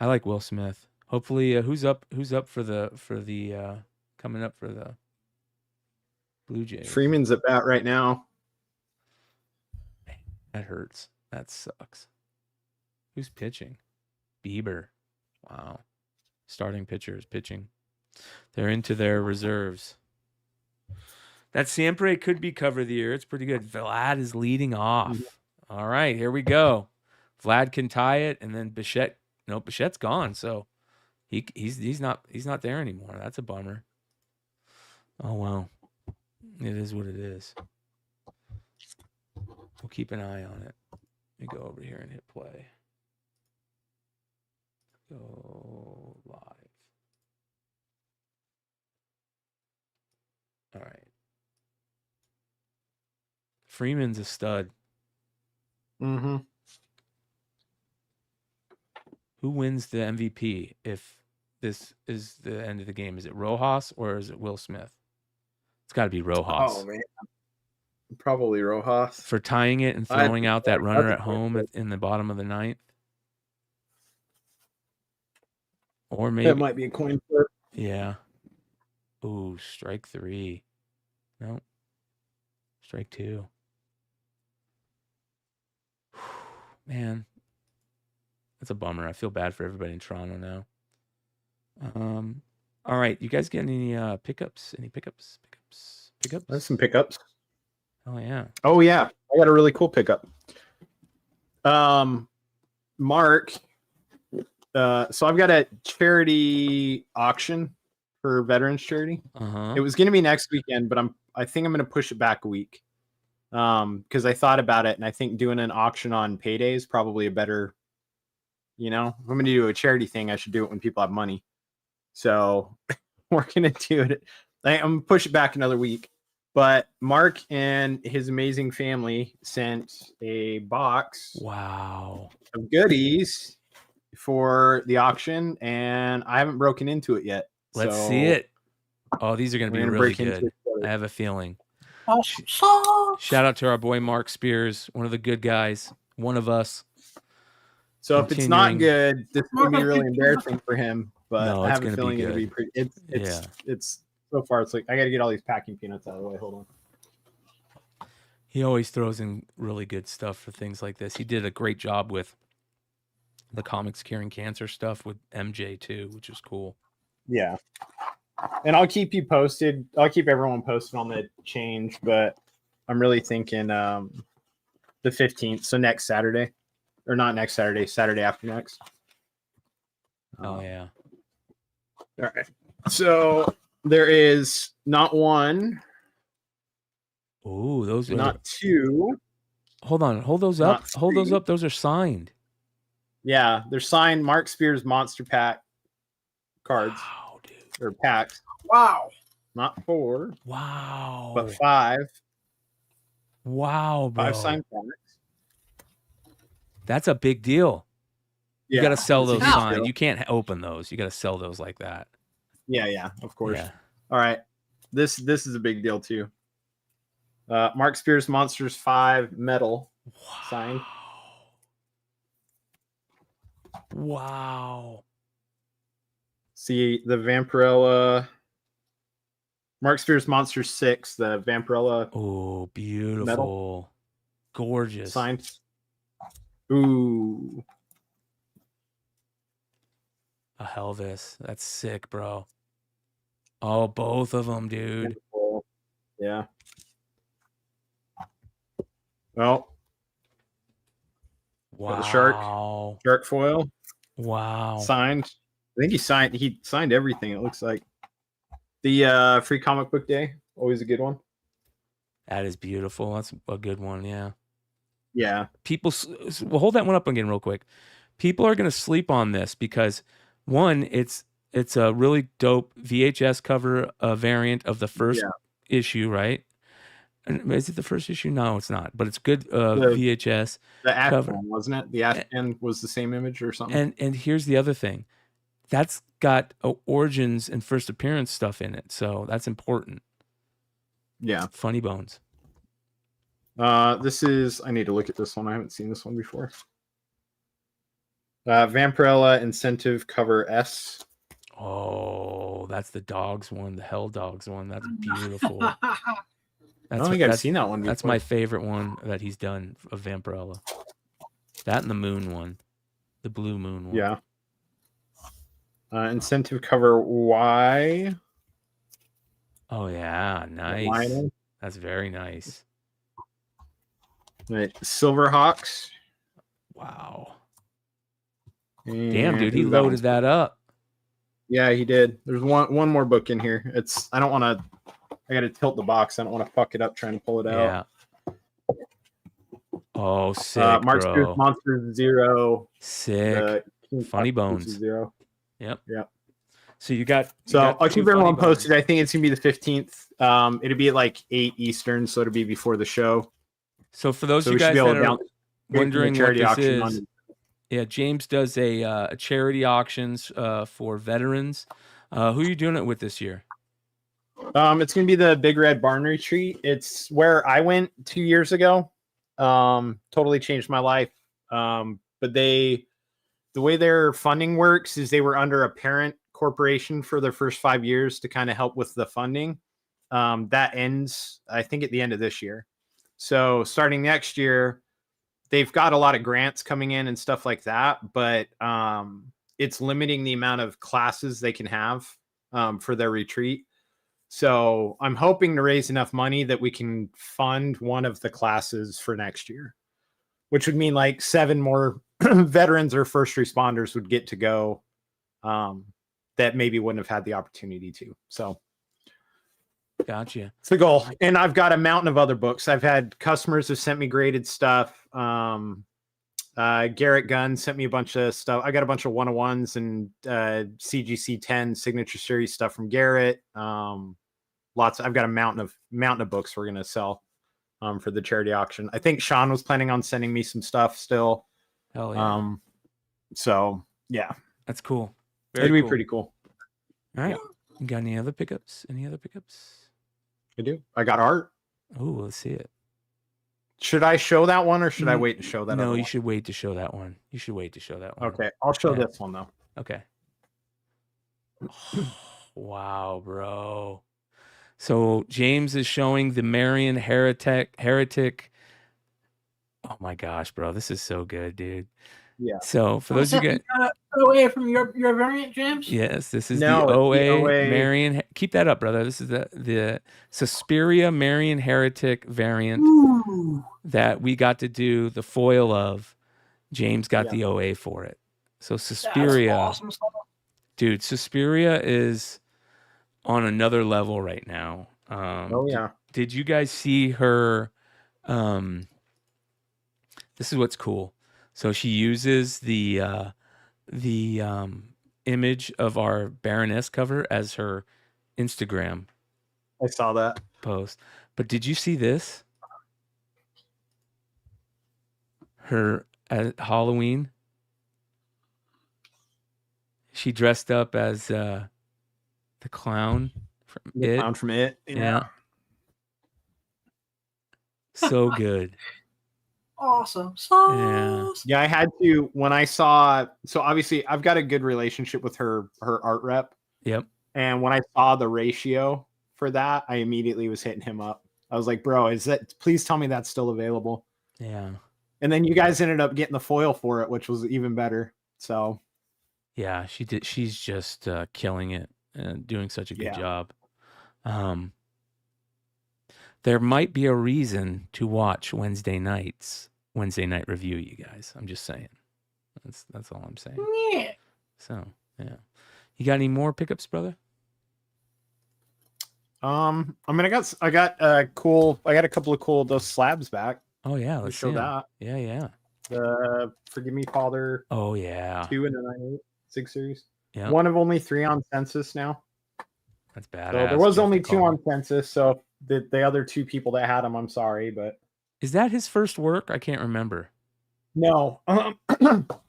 I like Will Smith. Hopefully, who's up for the coming up for the Blue Jays? Freeman's at bat right now. That hurts. That sucks. Who's pitching? Bieber. Wow. Starting pitchers pitching. They're into their reserves. That Siempre could be cover of the year. It's pretty good. Vlad is leading off. All right, here we go. Vlad can tie it, and then Bichette. No, Bichette's gone, so he's not there anymore. That's a bummer. Oh well. It is what it is. We'll keep an eye on it. Let me go over here and hit play. Go live. All right. Freeman's a stud. Mm-hmm. Who wins the MVP if this is the end of the game? Is it Rojas or is it Will Smith? It's got to be Rojas. Oh, man. Probably Rojas. For tying it and throwing out that runner at home in the bottom of the ninth. Or maybe that might be a coin flip. Yeah. Ooh, strike 3. No. Strike 2. Man. That's a bummer. I feel bad for everybody in Toronto now. All right. You guys get any pickups? Any pickups? There's some pickups. Oh, yeah. Oh, yeah. I got a really cool pickup. Mark. So I've got a charity auction for veterans charity. It was going to be next weekend, but I think I'm going to push it back a week. Because I thought about it, and I think doing an auction on payday is probably a better, if I'm going to do a charity thing, I should do it when people have money. So we're going to do it. I'm going to push it back another week. But Mark and his amazing family sent a box of goodies for the auction, and I haven't broken into it yet. Let's see it. Oh, these are going to be really good. I have a feeling. Shout out to our boy Mark Spears, one of the good guys, one of us. So if it's not good, this is going to be really embarrassing for him. But no, I have a feeling it'll be pretty. It's so far. It's like I got to get all these packing peanuts out of the way. Hold on. He always throws in really good stuff for things like this. He did a great job with the comics curing cancer stuff with MJ too, which is cool. Yeah. And I'll keep you posted. I'll keep everyone posted on the change, but I'm really thinking the 15th. So next Saturday, or not next Saturday, Saturday after next. Oh yeah. All right. So there is not one. Ooh, those are not two. Hold on. Hold those up. Hold those up. Those are signed. Yeah, they're signed Mark Spears Monster Pack cards. Wow, dude. Or packs. Wow. Not 4. Wow. But 5. Wow, bro. 5 signed packs. That's a big deal. You got to sell those signed. Deal. You can't open those. You got to sell those like that. Yeah, of course. Yeah. All right. This is a big deal too. Mark Spears Monsters 5 metal signed. Wow. See the Vampirella. Mark Spears Monsters 6, the Vampirella. Oh, beautiful. Metal. Gorgeous. Signed. Ooh. A Helvis. That's sick, bro. Oh, both of them, dude. Yeah. Well. Wow. The shark foil. Wow. Signed. I think he signed everything, it looks like. The free comic book day, always a good one. That is beautiful. That's a good one, yeah. Yeah. People, well, hold that one up again real quick. People are going to sleep on this because, one, it's a really dope VHS cover variant of the first issue, right? And is it the first issue? No, it's not. But it's good VHS. The Afghan, wasn't it? The Afghan was the same image or something. And here's the other thing. That's got origins and first appearance stuff in it. So that's important. Yeah. Funny Bones. This is, I need to look at this one. I haven't seen this one before. Vampirella Incentive cover S. Oh, that's the dogs one, the Hell Dogs one. That's beautiful. I don't think I've seen that one before. That's my favorite one that he's done of Vampirella. That and the Moon one. The Blue Moon one. Yeah. Incentive cover Y. Oh, yeah. Nice. Lionel. That's very nice. Right. Silverhawks. Wow. And damn, dude, he loaded that up. Yeah, he did. There's one more book in here. It's, I don't want to, I got to tilt the box. I don't want to fuck it up trying to pull it out. Yeah. Oh, sick, bro. Monsters Zero. Sick. Funny Bones. Zero. Yep. Yep. So you got. I'll keep everyone posted. I think it's gonna be the 15th. It'll be at like 8 Eastern, so it'll be before the show. So for those of you guys that are wondering what this is, yeah, James does a charity auctions for veterans. Who are you doing it with this year? It's gonna be the Big Red Barn Retreat. It's where I went 2 years ago. Totally changed my life. But the way their funding works is they were under a parent corporation for their first 5 years to kind of help with the funding. That ends, I think, at the end of this year. So starting next year, they've got a lot of grants coming in and stuff like that, but it's limiting the amount of classes they can have for their retreat. So I'm hoping to raise enough money that we can fund one of the classes for next year, which would mean like 7 more veterans or first responders would get to go that maybe wouldn't have had the opportunity to. So gotcha. It's the goal. And I've got a mountain of other books. I've had customers have sent me graded stuff. Garrett Gunn sent me a bunch of stuff. I got a bunch of 101s and CGC 10 signature series stuff from Garrett. I've got a mountain of books we're going to sell for the charity auction. I think Sean was planning on sending me some stuff still. Hell yeah. So yeah, that's cool. It'd be pretty cool. All right. You got any other pickups? I do. I got art. Oh, let's see it. Should I show that one or should I wait to show that? No, you should wait to show that one. Okay. I'll show this one though. Okay. Wow, bro. So James is showing the Marian Heretic. Oh my gosh, bro. This is so good, dude. Yeah. So for those of you guys, OA from your variant, James. yes, this is the OA Marian. Keep that up, brother. This is the Suspiria Marian Heretic variant that we got to do the foil of. James got the OA for it. So Suspiria, awesome stuff. Dude, Suspiria is on another level right now. Did you guys see her? This is what's cool. So she uses the image of our Baroness cover as her Instagram. I saw that post. But did you see this? Her at Halloween. She dressed up as the clown from It. Clown from It. Yeah. So good. Awesome. Yeah, I had to when I saw. So obviously, I've got a good relationship with her art rep. Yep. And when I saw the ratio for that, I immediately was hitting him up. I was like, "Bro, is that? Please tell me that's still available." Yeah. And then you guys ended up getting the foil for it, which was even better. So. Yeah, she did. She's just killing it and doing such a good job. There might be a reason to watch Wednesday night review, you guys. I'm just saying. That's all I'm saying. Yeah. So yeah, you got any more pickups, brother? I mean, I got a couple of cool those slabs back. Oh yeah, let's show that. Yeah. The Forgive Me Father. Oh yeah. 2 and a 9/8 series. Yeah. One of only 3 on census now. That's badass. So there was only 2 on census, so the other 2 people that had them, I'm sorry, but is that his first work? I can't remember. No,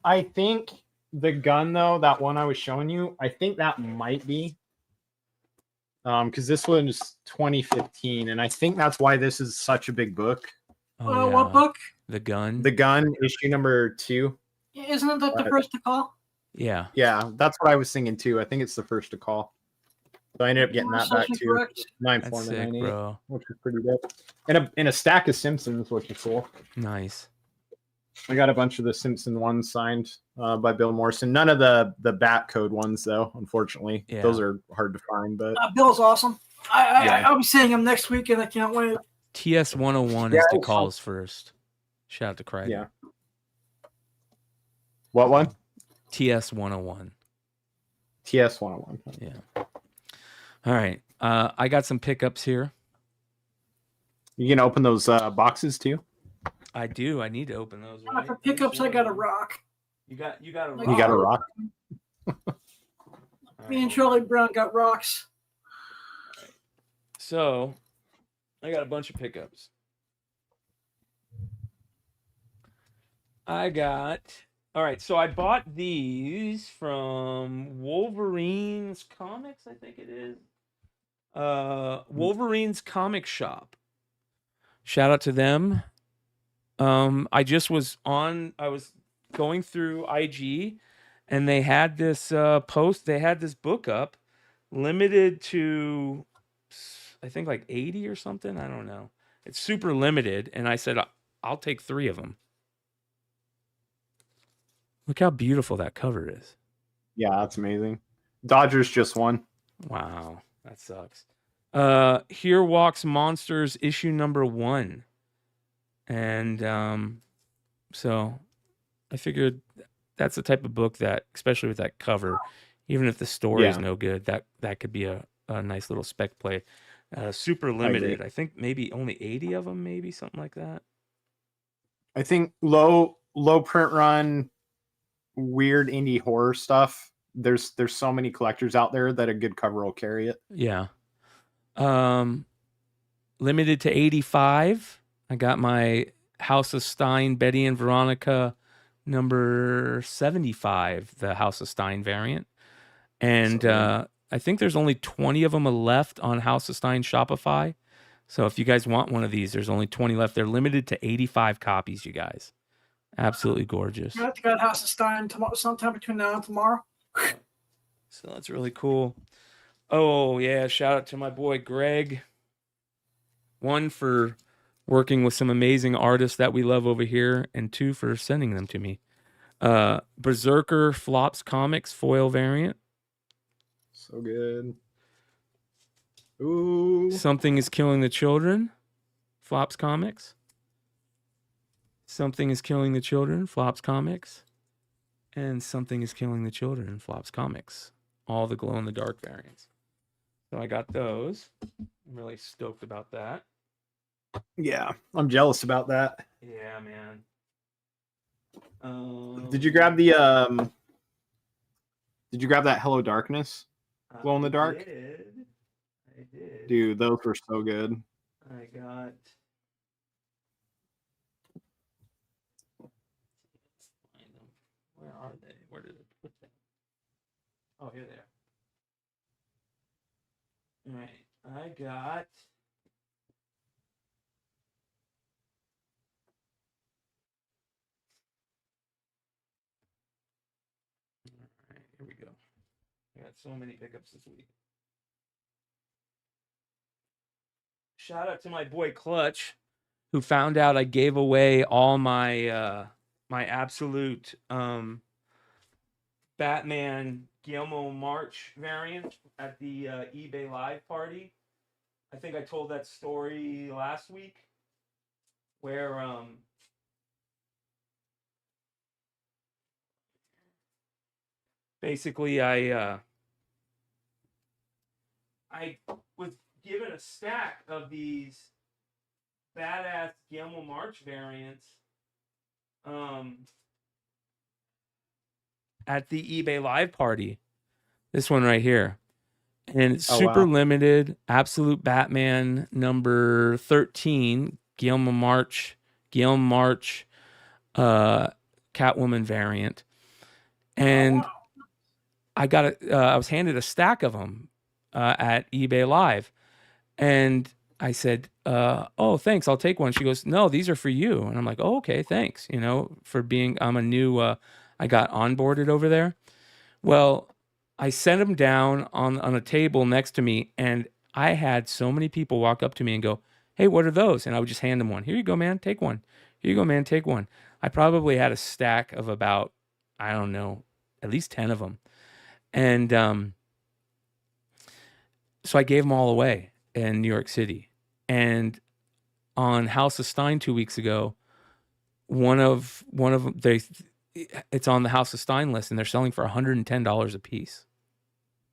I think the gun though, that one I was showing you, I think that might be. because this one's 2015, and I think that's why this is such a big book. Oh, What book? The Gun. The Gun, issue number 2. Isn't that the first to call? Yeah. Yeah, that's what I was thinking too. I think it's the first to call. So I ended up getting that back too. Correct. 9.498, bro. which is pretty good. And in a stack of Simpsons, which is cool. Nice. I got a bunch of the Simpson ones signed by Bill Morrison. None of the Bat Code ones, though, unfortunately. Yeah. Those are hard to find. But Bill's awesome. I'll be seeing him next week, and I can't wait. TS 101 is the calls first. Shout out to Craig. Yeah. What one? TS 101. TS 101. Yeah. All right. I got some pickups here. You gonna open those boxes too? I do. I need to open those. Right? For pickups, I got a rock. You got a rock. You got a rock? Me and Charlie Brown got rocks. So, I got a bunch of pickups. All right, so I bought these from Wolverine's Comics, I think it is. Wolverine's Comic Shop. Shout out to them. I was going through IG, and they had this post. They had this book up, limited to, I think like 80 or something. I don't know. It's super limited, and I said I'll take 3 of them. Look how beautiful that cover is. Yeah, that's amazing. Dodgers just won. Wow, that sucks. Here Walks Monsters issue number 1. And so I figured that's the type of book that, especially with that cover, even if the story is no good, that could be a nice little spec play. Super limited. I think maybe only 80 of them, maybe something like that. I think low print run, weird indie horror stuff. There's so many collectors out there that a good cover will carry it. Yeah. Limited to 85. I got my House of Stein, Betty and Veronica number 75, the House of Stein variant. And I think there's only 20 of them left on House of Stein Shopify. So if you guys want one of these, there's only 20 left. They're limited to 85 copies, you guys. Absolutely gorgeous. I got House of Stein tomorrow, sometime between now and tomorrow. So that's really cool. Oh, yeah. Shout out to my boy, Greg. 1, for working with some amazing artists that we love over here, and 2, for sending them to me. Berserker Flops Comics foil variant. So good. Ooh. Something is Killing the Children. Flops Comics. Something is Killing the Children. Flops Comics. And Something is Killing the Children. Flops Comics. All the glow-in-the-dark variants. So I got those. I'm really stoked about that. Yeah, I'm jealous about that. Yeah, man. Did you grab that Hello Darkness glow in the dark? I did. Dude, those were so good. I got. Let's find them. Where are they? Where did I put them? Oh, here they are. All right, I got. All right, here we go. I got so many pickups this week. Shout out to my boy Clutch, who found out I gave away all my my absolute Batman Guillermo March variant at the eBay Live party. I think I told that story last week, where basically I was given a stack of these badass Guillermo March variants at the eBay Live party. This one right here. And it's super limited. Absolute Batman number 13, Guillermo March, Catwoman variant. And I got I was handed a stack of them at eBay Live. And I said, oh, thanks, I'll take one. She goes, no, these are for you. And I'm like, oh, okay, thanks, for being, I'm a new, I got onboarded over there. Well, I sent them down on a table next to me, and I had so many people walk up to me and go, hey, what are those? And I would just hand them one. Here you go, man, take one. Here you go, man, take one. I probably had a stack of about, I don't know, at least 10 of them. And so I gave them all away in New York City. And on House of Stein 2 weeks ago, one of them, it's on the House of Stein list, and they're selling for $110 a piece.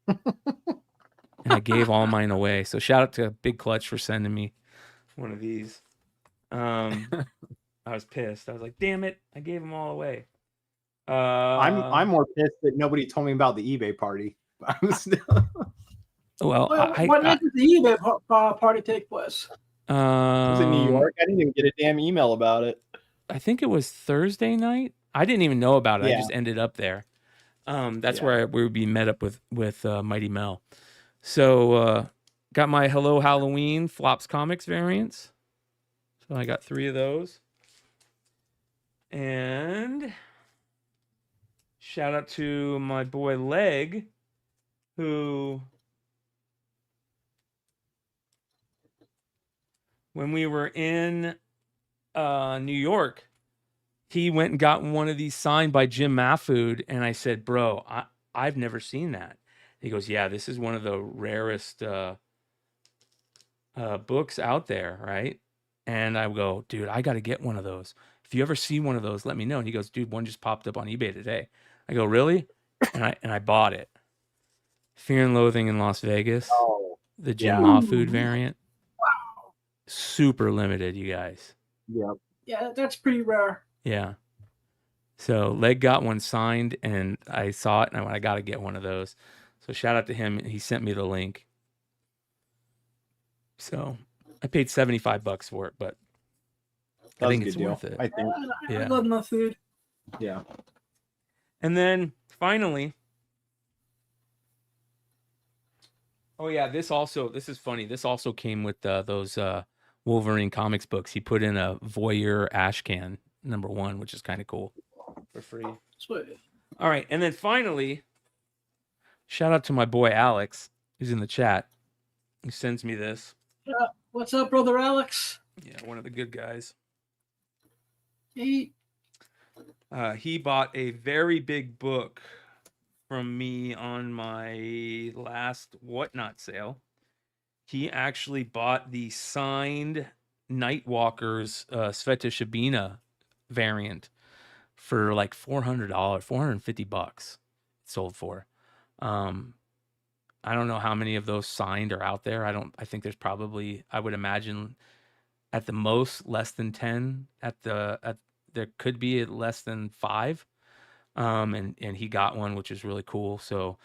And I gave all mine away. So shout out to Big Clutch for sending me one of these. I was pissed. I was like, damn it, I gave them all away. I'm more pissed that nobody told me about the eBay party. Well, what night did the eBay party take place? It was in New York. I didn't even get a damn email about it. I think it was Thursday night. I didn't even know about it. Yeah. I just ended up there. That's where we would be met up with Mighty Mel. So got my Hello Halloween Flops Comics variants. So I got 3 of those. And shout out to my boy Leg, who, when we were in New York, he went and got one of these signed by Jim Mahfood, and I said, bro, I've never seen that. He goes, yeah, this is one of the rarest books out there, right? And I go, dude, I got to get one of those. If you ever see one of those, let me know. And he goes, dude, one just popped up on eBay today. I go, really? And I bought it. Fear and Loathing in Las Vegas. Oh, the Jim Mahfood variant. Wow. Super limited, you guys. Yep. Yeah, that's pretty rare. Yeah. So Leg got one signed, and I saw it, and I got to get one of those. So shout out to him. He sent me the link. So I paid $75 for it, but I think it's worth it. I think. I love my food. Yeah. And then finally, oh yeah, this is funny. This also came with those Wolverine comics books. He put in a Voyeur Ashcan #1, which is kind of cool, for free. Sweet. All right, and then finally, shout out to my boy Alex, who's in the chat. He sends me this. What's up, brother Alex? Yeah, one of the good guys. He bought a very big book from me on my last Whatnot sale. He actually bought the signed Nightwalker's Sveta Shabina variant for like $400, $450 it sold for. I don't know how many of those signed are out there. I think there's probably, I would imagine at the most less than 10. There could be at less than 5. And he got one, which is really cool. So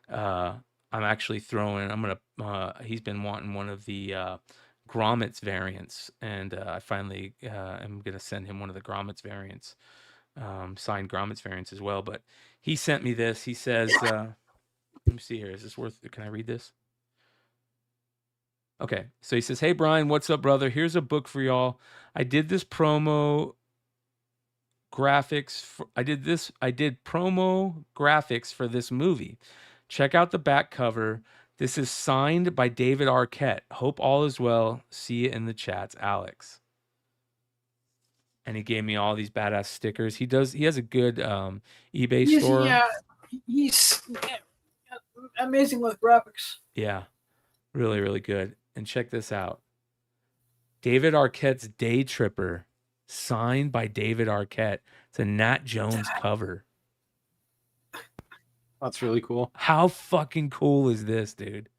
I'm actually he's been wanting one of the Grommets variants, and I finally am going to send him one of the Grommets variants, signed Grommets variants as well. But he sent me this. He says, let me see here. Is this worth it? Can I read this? Okay. So he says, hey, Bryan, what's up, brother? Here's a book for y'all. I did promo graphics for this movie. Check out the back cover. This is signed by David Arquette. Hope all is well. See you in the chats, Alex. And he gave me all these badass stickers. He has a good eBay store. Yeah, he's amazing with graphics. Yeah, really, really good. And check this out. David Arquette's Day Tripper, signed by David Arquette. It's a Nat Jones cover. That's really cool. How fucking cool is this, dude?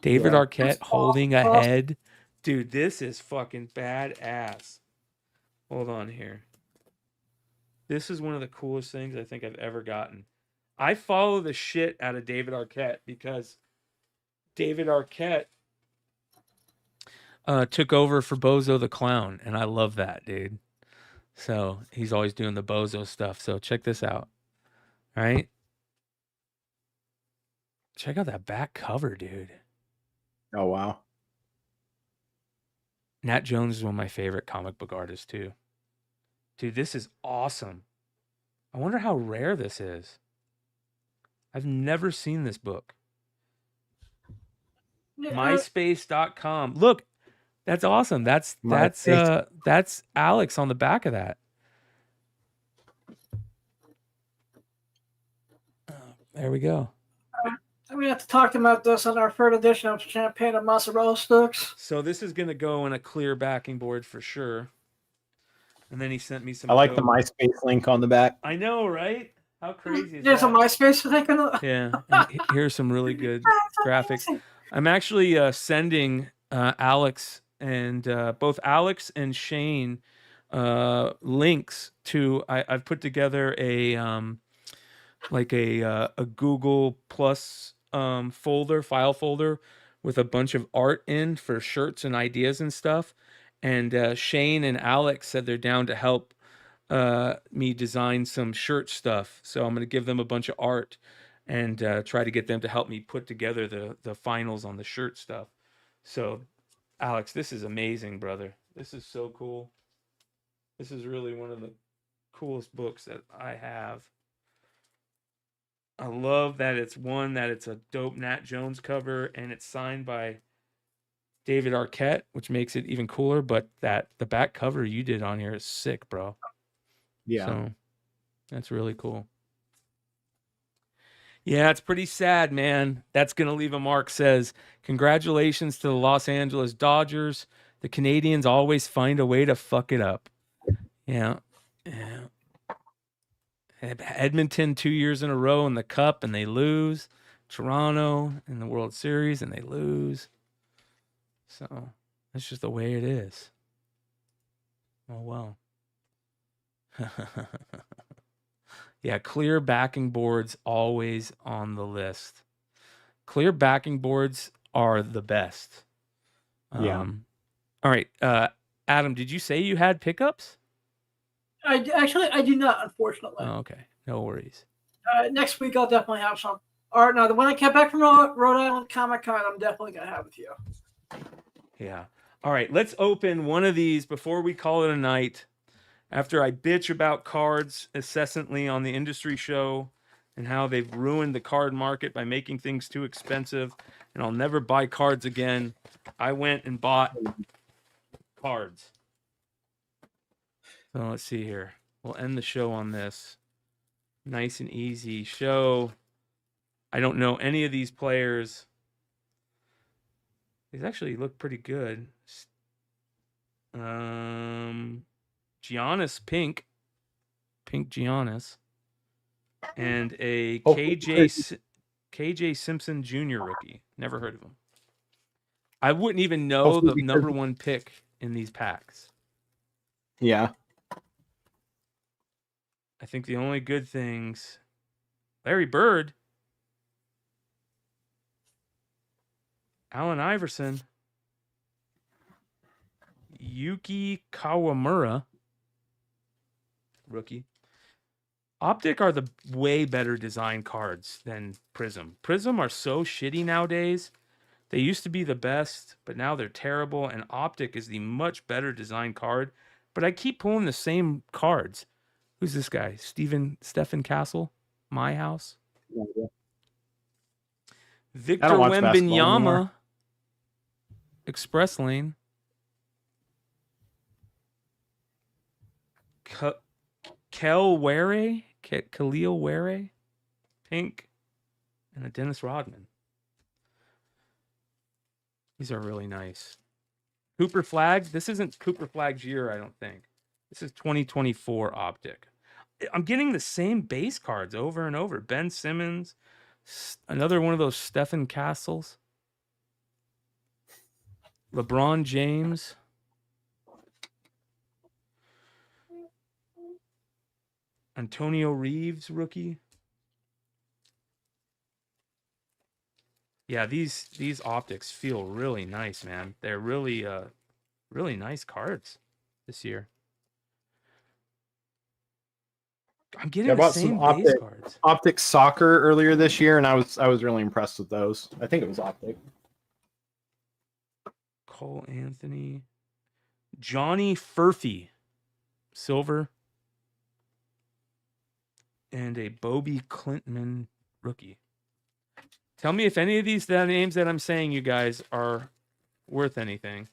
David Arquette holding a head. Dude, this is fucking badass. Hold on here. This is one of the coolest things I think I've ever gotten. I follow the shit out of David Arquette because David Arquette took over for Bozo the Clown, and I love that, dude. So he's always doing the Bozo stuff. So check this out. All right. Check out that back cover, dude. Oh, wow. Nat Jones is one of my favorite comic book artists, too. Dude, this is awesome. I wonder how rare this is. I've never seen this book. MySpace.com. Look, that's awesome. That's Alex on the back of that. There we go. We have to talk about this on our third edition of Champagne and Mozzarella Sticks. So this is going to go in a clear backing board for sure. And then he sent me some. I like the MySpace link on the back. I know, right? How crazy is There's that? a MySpace link on the... Yeah. And here's some really good graphics. I'm actually sending Alex and both Alex and Shane links to. I've put together a Google Plus file folder with a bunch of art in for shirts and ideas and stuff. And Shane and Alex said they're down to help me design some shirt stuff. So I'm going to give them a bunch of art and try to get them to help me put together the finals on the shirt stuff. So, Alex, this is amazing, brother. This is so cool. This is really one of the coolest books that I have. I love that it's a dope Nat Jones cover and it's signed by David Arquette, which makes it even cooler. But the back cover you did on here is sick, bro. Yeah. So that's really cool. Yeah, it's pretty sad, man. That's going to leave a mark. Says, congratulations to the Los Angeles Dodgers. The Canadians always find a way to fuck it up. Yeah. Edmonton 2 years in a row in the Cup and they lose. Toronto in the World Series and they lose. So that's just the way it is. Oh, well. Yeah, clear backing boards always on the list. Clear backing boards are the best. Yeah. All right. Adam, did you say you had pickups? I do not, unfortunately. Oh, okay. No worries. Next week, I'll definitely have some. All right, now, the one I came back from Rhode Island Comic Con, I'm definitely going to have with you. Yeah. All right. Let's open one of these before we call it a night. After I bitch about cards incessantly on the industry show and how they've ruined the card market by making things too expensive and I'll never buy cards again, I went and bought cards. So let's see here. We'll end the show on this. Nice and easy show. I don't know any of these players. These actually look pretty good. Giannis Pink Giannis, and a KJ Simpson Jr. rookie. Never heard of him. I wouldn't even know the number one pick in these packs. Yeah. I think the only good things, Larry Bird, Allen Iverson, Yuki Kawamura, rookie. Optic are the way better design cards than Prism. Prism are so shitty nowadays. They used to be the best, but now they're terrible. And Optic is the much better design card. But I keep pulling the same cards. Who's this guy? Stephen Castle? My House? Yeah. Victor Wembanyama. Express Lane. Khalil Ware, Pink, and a Dennis Rodman. These are really nice. Cooper Flag. This isn't Cooper Flag's year, I don't think. This is 2024 Optic. I'm getting the same base cards over and over. Ben Simmons, another one of those Stephen Castles. LeBron James. Antonio Reeves, rookie. Yeah, these optics feel really nice, man. They're really really nice cards this year. I'm getting the same base cards. Optic Soccer earlier this year, and I was really impressed with those. I think it was Optic. Cole Anthony. Johnny Furphy, silver. And a Bobby Clintman rookie. Tell me if any of these names that I'm saying, you guys, are worth anything.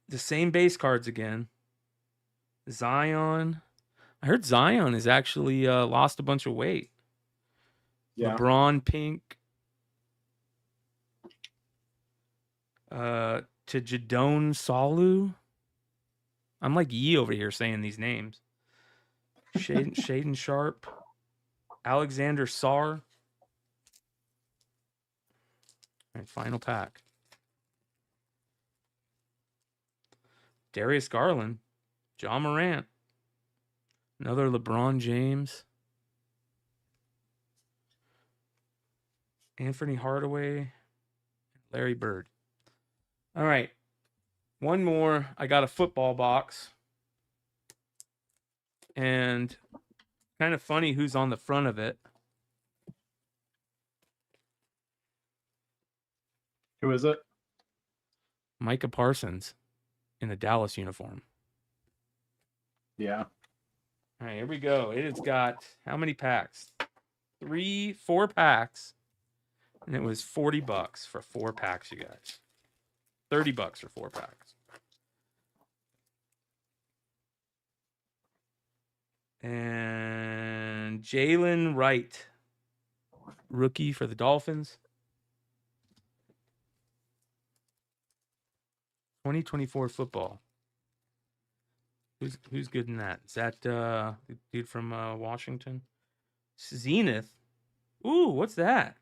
The same base cards again. Zion. I heard Zion has actually lost a bunch of weight. Yeah. LeBron pink. To Jadon Salu. I'm like Yee over here saying these names. Shaden Sharp. Alexander Sarr. All right, final pack. Darius Garland. John Morant. Another LeBron James. Anthony Hardaway. Larry Bird. All right. One more. I got a football box. And kind of funny who's on the front of it. Who is it? Micah Parsons in a Dallas uniform. Yeah. All right, here we go. It has got how many packs? 4 packs. And it was $40 for 4 packs, you guys. $30 for 4 packs. And Jalen Wright, rookie for the Dolphins. 2024 football. Who's good in that? Is that the dude from Washington? Zenith. Ooh, what's that?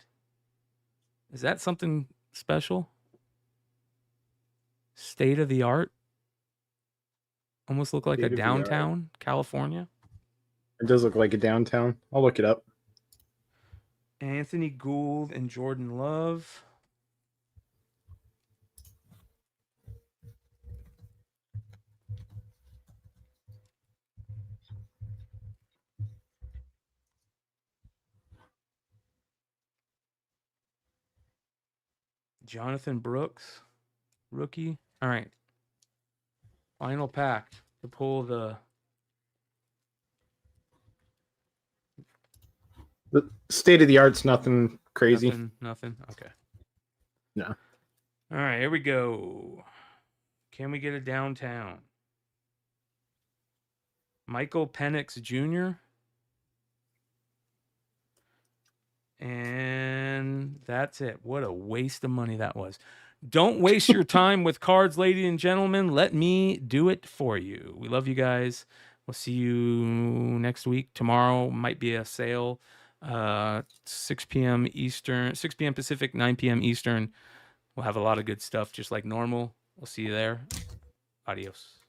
Is that something special? State of the art. Almost look like a downtown California. It does look like a downtown. I'll look it up. Anthony Gould and Jordan Love. Jonathan Brooks, rookie. All right. Final pack to pull the state of the art's nothing crazy. Nothing. Okay. No. All right, here we go. Can we get a downtown? Michael Penix Jr. And that's it. What a waste of money that was. Don't waste your time with cards, ladies and gentlemen. Let me do it for you. We love you guys. We'll see you next week. Tomorrow might be a sale. 6 p.m. Eastern, 6 p.m. Pacific, 9 p.m. Eastern. We'll have a lot of good stuff just like normal. We'll see you there. Adios.